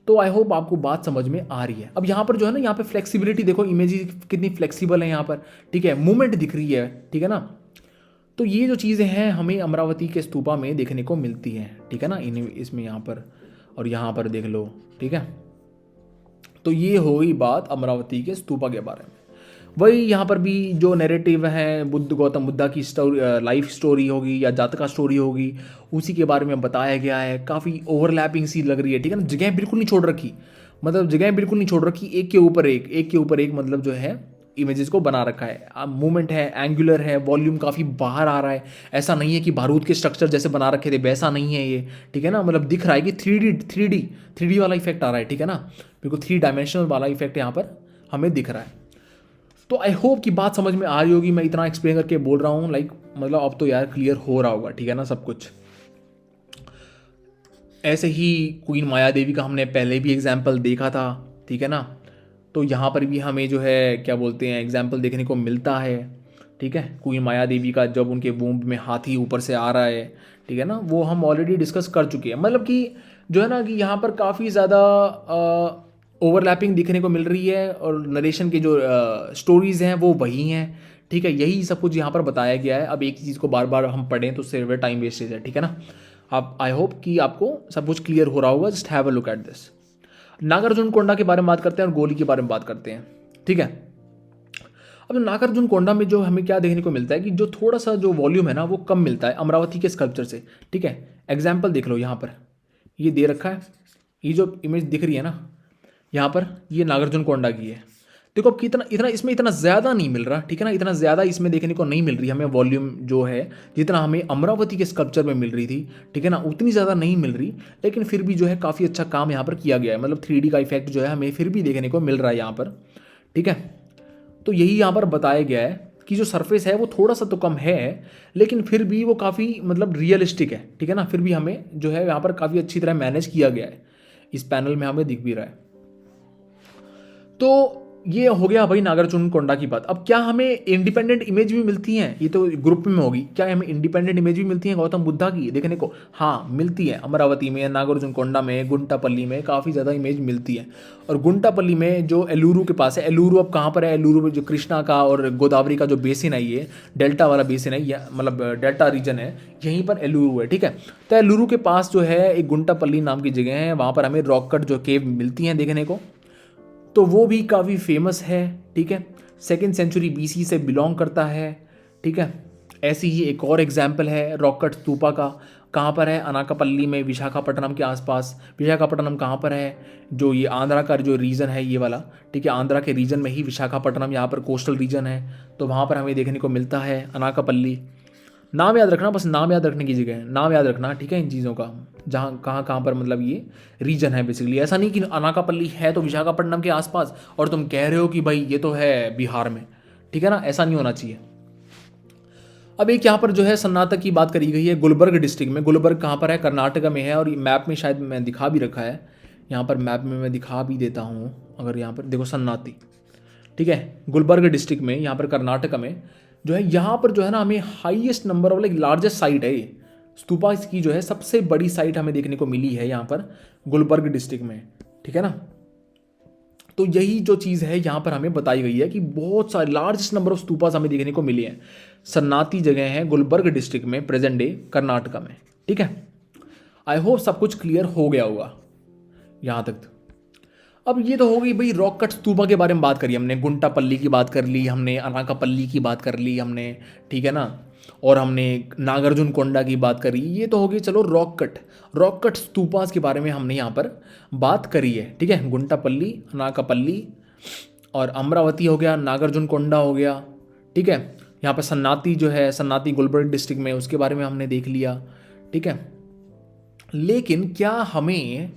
तो आई होप आपको बात समझ में आ रही है। अब यहाँ पर जो है ना, यहाँ पे फ्लेक्सिबिलिटी देखो, इमेज कितनी फ्लेक्सिबल है यहाँ पर, ठीक है, मूवमेंट दिख रही है, ठीक है ना। तो ये जो चीज़ें हैं हमें अमरावती के स्तूपा में देखने को मिलती हैं, ठीक है ना, इसमें यहाँ पर और यहाँ पर देख लो, ठीक है। तो ये हो गई बात अमरावती के स्तूपा के बारे में। वही यहाँ पर भी जो नैरेटिव है गौतम बुद्धा की लाइफ स्टोरी होगी या जातका स्टोरी होगी, उसी के बारे में बताया गया है। काफ़ी ओवरलैपिंग सी लग रही है, ठीक है ना, जगह बिल्कुल नहीं छोड़ रखी, मतलब जगह बिल्कुल नहीं छोड़ रखी, एक के ऊपर एक मतलब जो है इमेजेस को बना रखा है। मूवमेंट है, एंगुलर है, वॉल्यूम काफ़ी बाहर आ रहा है, ऐसा नहीं है कि बारूद के स्ट्रक्चर जैसे बना रखे थे वैसा नहीं है ये, ठीक है ना। मतलब दिख रहा है कि थ्री डी वाला इफेक्ट आ रहा है, ठीक है ना, बिल्कुल 3 डायमेंशनल वाला इफेक्ट यहाँ पर हमें दिख रहा है। तो आई होप कि बात समझ में आ रही होगी, मैं इतना एक्सप्लेन करके बोल रहा हूँ, लाइक मतलब अब तो यार क्लियर हो रहा होगा, ठीक है ना, सब कुछ। ऐसे ही क्वीन माया देवी का हमने पहले भी एग्जाम्पल देखा था, ठीक है ना। तो यहाँ पर भी हमें जो है क्या बोलते हैं एग्जाम्पल देखने को मिलता है, ठीक है, क्वीन माया देवी का, जब उनके वूम्ब में हाथी ऊपर से आ रहा है, ठीक है ना, वो हम ऑलरेडी डिस्कस कर चुके हैं। मतलब कि जो है ना कि यहाँ पर काफ़ी ज़्यादा ओवरलैपिंग दिखने को मिल रही है और नरेशन की जो स्टोरीज़ हैं वो वही हैं, ठीक है, यही सब कुछ यहाँ पर बताया गया है। अब एक ही चीज़ को बार बार हम पढ़ें तो सिर्फ टाइम वेस्टेज है, ठीक है ना। आप आई होप कि आपको सब कुछ क्लियर हो रहा होगा, just have a look at this. Nagarjunakonda के बारे में बात करते हैं और गोली के बारे में बात करते हैं, ठीक है। अब नागार्जुन कोंडा में जो हमें क्या देखने को मिलता है कि जो थोड़ा सा जो वॉल्यूम है ना वो कम मिलता है अमरावती के स्कल्पचर से, ठीक है। एग्जाम्पल देख लो, यहाँ पर ये दे रखा है, ये जो इमेज दिख रही है ना यहाँ पर, ये नागार्जुन कोंडा की है। देखो अब कितना इतना इसमें इतना ज़्यादा नहीं मिल रहा, ठीक है ना, इतना ज़्यादा इसमें देखने को नहीं मिल रही हमें वॉल्यूम जो है, जितना हमें अमरावती के स्कल्पचर में मिल रही थी, ठीक है ना, उतनी ज़्यादा नहीं मिल रही। लेकिन फिर भी जो है काफ़ी अच्छा काम यहाँ पर किया गया है, मतलब 3D का इफेक्ट जो है हमें फिर भी देखने को मिल रहा है यहाँ पर, ठीक है। तो यही यहाँ पर बताया गया है की जो सरफेस है वो थोड़ा सा तो कम है, लेकिन फिर भी वो काफ़ी मतलब रियलिस्टिक है, ठीक है ना। फिर भी हमें जो है यहाँ पर काफ़ी अच्छी तरह मैनेज किया गया है, इस पैनल में हमें दिख भी रहा है। तो ये हो गया भाई नागार्जुनकोंडा की बात। अब क्या हमें इंडिपेंडेंट इमेज भी मिलती हैं, ये तो ग्रुप में होगी, क्या हमें इंडिपेंडेंट इमेज भी मिलती है गौतम बुद्धा की देखने को? हाँ मिलती है, अमरावती में, नागार्जुनकोंडा में, गुंटापल्ली में काफ़ी ज़्यादा इमेज मिलती है। और गुंटापल्ली में जो एलुरु के पास है, एलुरु अब कहाँ पर है? एलुरु में जो कृष्णा का और गोदावरी का जो बेसिन है, ये डेल्टा वाला बेसिन है, या मतलब डेल्टा रीजन है, यहीं पर एलुरु है, ठीक है। तो एलुरु के पास जो है एक गुंटापल्ली नाम की जगह है, वहाँ पर हमें रॉक कट जो केव मिलती हैं देखने को, तो वो भी काफ़ी फेमस है, ठीक है। 2nd सेंचुरी BC से बिलोंग करता है, ठीक है। ऐसी ही एक और एग्जाम्पल है रॉक कट स्तूपा का, कहाँ पर है? अनाकापल्ली में, विशाखापट्टनम के आसपास। विशाखापट्टनम कहाँ पर है? जो ये आंध्रा का जो रीजन है ये वाला, ठीक है, आंध्रा के रीजन में ही विशाखापट्टनम, यहाँ पर कोस्टल रीजन है, तो वहाँ पर हमें देखने को मिलता है अनाकापल्ली। नाम याद रखना, बस नाम याद रखने की जगह है, नाम याद रखना, ठीक है, इन चीज़ों का, जहाँ कहाँ कहाँ पर मतलब ये रीजन है बेसिकली। ऐसा नहीं कि अनाकापल्ली है तो विशाखापट्टनम के आसपास और तुम कह रहे हो कि भाई ये तो है बिहार में, ठीक है ना, ऐसा नहीं होना चाहिए। अब एक यहाँ पर जो है सन्नाटक की बात करी गई है गुलबर्ग डिस्ट्रिक्ट में। गुलबर्ग कहाँ पर है? कर्नाटका में है, और मैप में शायद मैं दिखा भी रखा है, यहाँ पर मैप में मैं दिखा भी देता हूँ। अगर यहाँ पर देखो सन्नाटी, ठीक है, गुलबर्ग डिस्ट्रिक्ट में, यहाँ पर कर्नाटका में जो है, यहाँ पर जो है ना हमें highest number of largest site है ये स्तूपा की, जो है सबसे बड़ी साइट हमें देखने को मिली है यहाँ पर गुलबर्ग डिस्ट्रिक्ट में, ठीक है ना। तो यही जो चीज़ है यहाँ पर हमें बताई गई है कि बहुत सारे लार्जेस्ट नंबर ऑफ स्तूपास हमें देखने को मिली हैं। सन्नाटी जगह है गुलबर्ग डिस्ट्रिक्ट में, प्रेजेंट डे कर्नाटका में, ठीक है। आई होप सब कुछ क्लियर हो गया होगा यहाँ तक। अब ये तो हो गई भाई रॉक कट स्तूपा के बारे में बात करी हमने, गुंटापल्ली की बात कर ली हमने, अनाकापल्ली की बात कर ली हमने, ठीक है ना, और हमने नागार्जुनकोंडा की बात करी। ये तो हो गई चलो रॉक कट स्तूपास के बारे में हमने यहाँ पर बात करी है, ठीक है। गुंटापल्ली, अनाकापल्ली और अमरावती हो गया, नागार्जुनकोंडा हो गया, ठीक है। यहाँ पर सन्नाटी जो है, सन्नाटी गुलबर्ग डिस्ट्रिक्ट में, उसके बारे में हमने देख लिया, ठीक है। लेकिन क्या हमें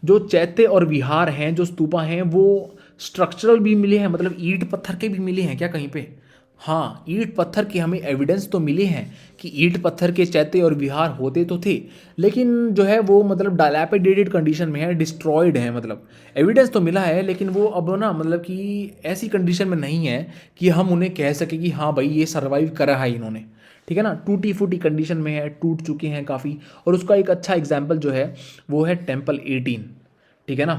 जो चैत्य और विहार हैं, जो स्तूपा हैं, वो स्ट्रक्चरल भी मिले हैं, मतलब ईंट पत्थर के भी मिले हैं क्या कहीं पे? हाँ, ईंट पत्थर के हमें एविडेंस तो मिले हैं कि ईंट पत्थर के चैत्य और विहार होते तो थे, लेकिन जो है वो मतलब डायलैपिडेटेड कंडीशन में है, डिस्ट्रॉयड है, मतलब एविडेंस तो मिला है लेकिन वो अब ना मतलब कि ऐसी कंडीशन में नहीं है कि हम उन्हें कह सकें कि हाँ भाई ये सर्वाइव करा है इन्होंने, ठीक है ना। टूटी फूटी कंडीशन में है, टूट चुके हैं काफ़ी। और उसका एक अच्छा एग्जाम्पल जो है वो है टेम्पल 18, ठीक है ना।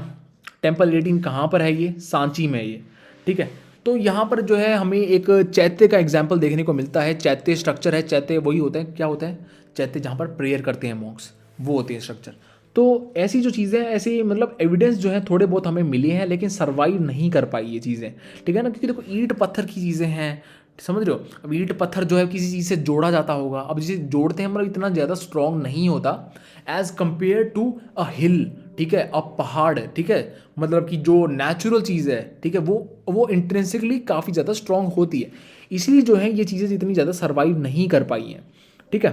टेम्पल 18 कहाँ पर है? ये सांची में है ये, ठीक है। तो यहाँ पर जो है हमें एक चैत्य का एग्जाम्पल देखने को मिलता है। चैत्य स्ट्रक्चर है, चैत्य वही होता है, क्या होता है? चैत्य जहाँ पर प्रेयर करते हैं मॉन्क्स, वो होते हैं स्ट्रक्चर। तो ऐसी जो चीज़ें, ऐसी मतलब एविडेंस जो है थोड़े बहुत हमें मिले हैं, लेकिन सर्वाइव नहीं कर पाई ये चीज़ें, ठीक है ना, क्योंकि देखो ईंट पत्थर की चीज़ें हैं, समझ रहे हो। अब ईंट पत्थर जो है किसी चीज़ से जोड़ा जाता होगा, अब जिसे जोड़ते हैं मतलब इतना ज़्यादा स्ट्रॉन्ग नहीं होता एज कंपेयर टू अ हिल, ठीक है, अ पहाड़, ठीक है, मतलब कि जो नेचुरल चीज़ है, ठीक है, वो इंट्रिंसिकली काफ़ी ज़्यादा स्ट्रॉन्ग होती है, इसलिए जो है ये चीज़ें इतनी ज़्यादा सर्वाइव नहीं कर पाई हैं, ठीक है।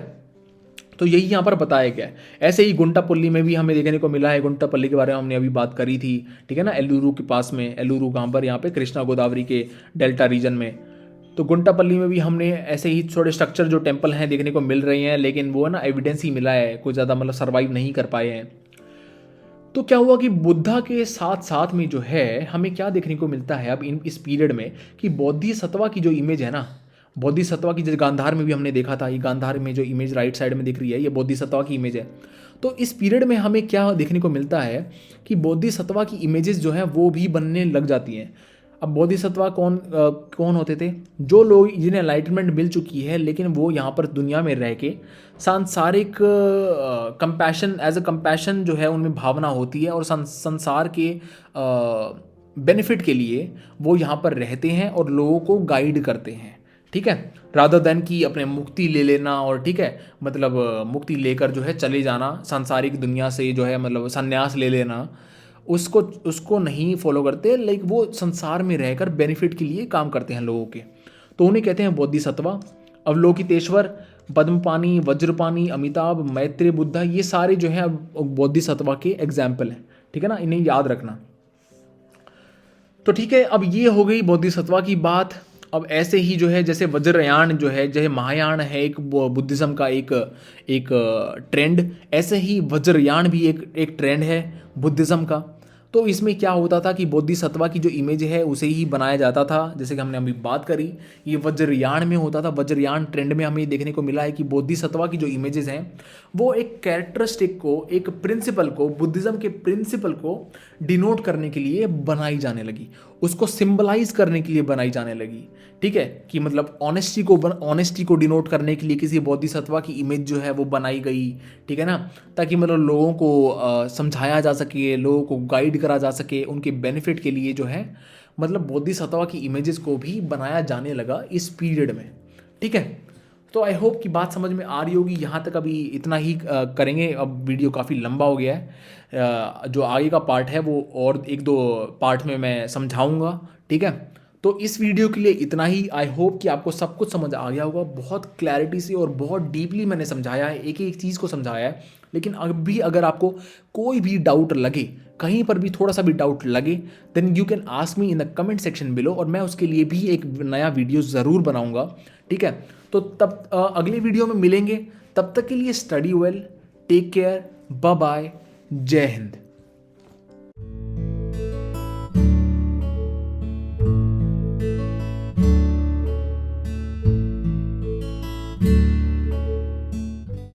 तो यही यहाँ पर बताया गया है। ऐसे ही गुंटापल्ली में भी हमें देखने को मिला है, गुंटापल्ली के बारे में हमने अभी बात करी थी, ठीक है ना, एलुरु के पास में, एलुरु कहाँ पर? यहाँ पे कृष्णा गोदावरी के डेल्टा रीजन में। तो गुंटापल्ली में भी हमने ऐसे ही थोड़े स्ट्रक्चर जो टेम्पल हैं देखने को मिल रहे हैं, लेकिन वो ना एविडेंस ही मिला है, कोई ज़्यादा मतलब सर्वाइव नहीं कर पाए हैं। तो क्या हुआ कि बुद्धा के साथ साथ में जो है हमें क्या देखने को मिलता है अब इस पीरियड में, कि बोधिसत्वा की जो इमेज है ना, बोधिसत्वा की, जैसे गांधार में भी हमने देखा था, ये गांधार में जो इमेज राइट साइड में दिख रही है ये बोधिसत्वा की इमेज है। तो इस पीरियड में हमें क्या देखने को मिलता है कि बोधिसत्वा की इमेजेस जो हैं वो भी बनने लग जाती हैं। अब बोधिसत्वा कौन होते थे? जो लोग जिन्हें एनलाइटमेंट मिल चुकी है, लेकिन वो यहाँ पर दुनिया में रह के सांसारिक कंपैशन, एज अ कंपैशन जो है उनमें भावना होती है, और संसार के बेनिफिट के लिए वो यहाँ पर रहते हैं और लोगों को गाइड करते हैं, ठीक है, रादर देन कि अपने मुक्ति ले लेना, और ठीक है, मतलब मुक्ति लेकर जो है चले जाना सांसारिक दुनिया से, जो है मतलब संन्यास ले लेना, उसको नहीं फॉलो करते। लाइक वो संसार में रहकर बेनिफिट के लिए काम करते हैं लोगों के, तो उन्हें कहते हैं बोधिसत्वा। अवलोकितेश्वर, पद्मपानी, वज्रपानी, अमिताभ, मैत्रेय बुद्धा, ये सारे जो हैं बोधिसत्वा के एग्जाम्पल हैं, ठीक है ना, इन्हें याद रखना। तो ठीक है, अब ये हो गई बोधिसत्वा की बात। अब ऐसे ही जो है जैसे वज्रयान जो है, जैसे महायान है एक बुद्धिज़्म का एक एक ट्रेंड, ऐसे ही वज्रयान भी एक ट्रेंड है बुद्धिज़्म का। तो इसमें क्या होता था कि बोधिसत्वा की जो इमेज है उसे ही बनाया जाता था, जैसे कि हमने अभी बात करी। ये वज्रयान में होता था, वज्रयान ट्रेंड में हमें ये देखने को मिला है कि बोधिसत्वा की जो इमेजेस हैं वो एक कैरेक्टरिस्टिक को, एक प्रिंसिपल को, बुद्धिज़्म के प्रिंसिपल को डिनोट करने के लिए बनाई जाने लगी, उसको सिंबलाइज करने के लिए बनाई जाने लगी। ठीक है, कि मतलब ऑनेस्टी को डिनोट करने के लिए किसी बोधिसत्वा की इमेज जो है वो बनाई गई। ठीक है ना, ताकि मतलब लोगों को समझाया जा सके, लोगों को गाइड करा जा सके, उनके बेनिफिट के लिए जो है मतलब बोधिसत्वा की इमेजेस को भी बनाया जाने लगा इस पीरियड में। ठीक है, तो आई होप कि बात समझ में आ रही होगी। यहाँ तक अभी इतना ही करेंगे, अब वीडियो काफ़ी लंबा हो गया है। जो आगे का पार्ट है वो और एक दो पार्ट में मैं समझाऊंगा। ठीक है, तो इस वीडियो के लिए इतना ही। आई होप कि आपको सब कुछ समझ आ गया होगा। बहुत क्लैरिटी से और बहुत डीपली मैंने समझाया है, एक एक चीज़ को समझाया है। लेकिन अभी अगर आपको कोई भी डाउट लगे, कहीं पर भी थोड़ा सा भी डाउट लगे, then you can ask me in the comment section below, और मैं उसके लिए भी एक नया वीडियो ज़रूर बनाऊंगा। ठीक है, तो तब अगले वीडियो में मिलेंगे। तब तक के लिए study well, take care, bye bye, Jai Hind.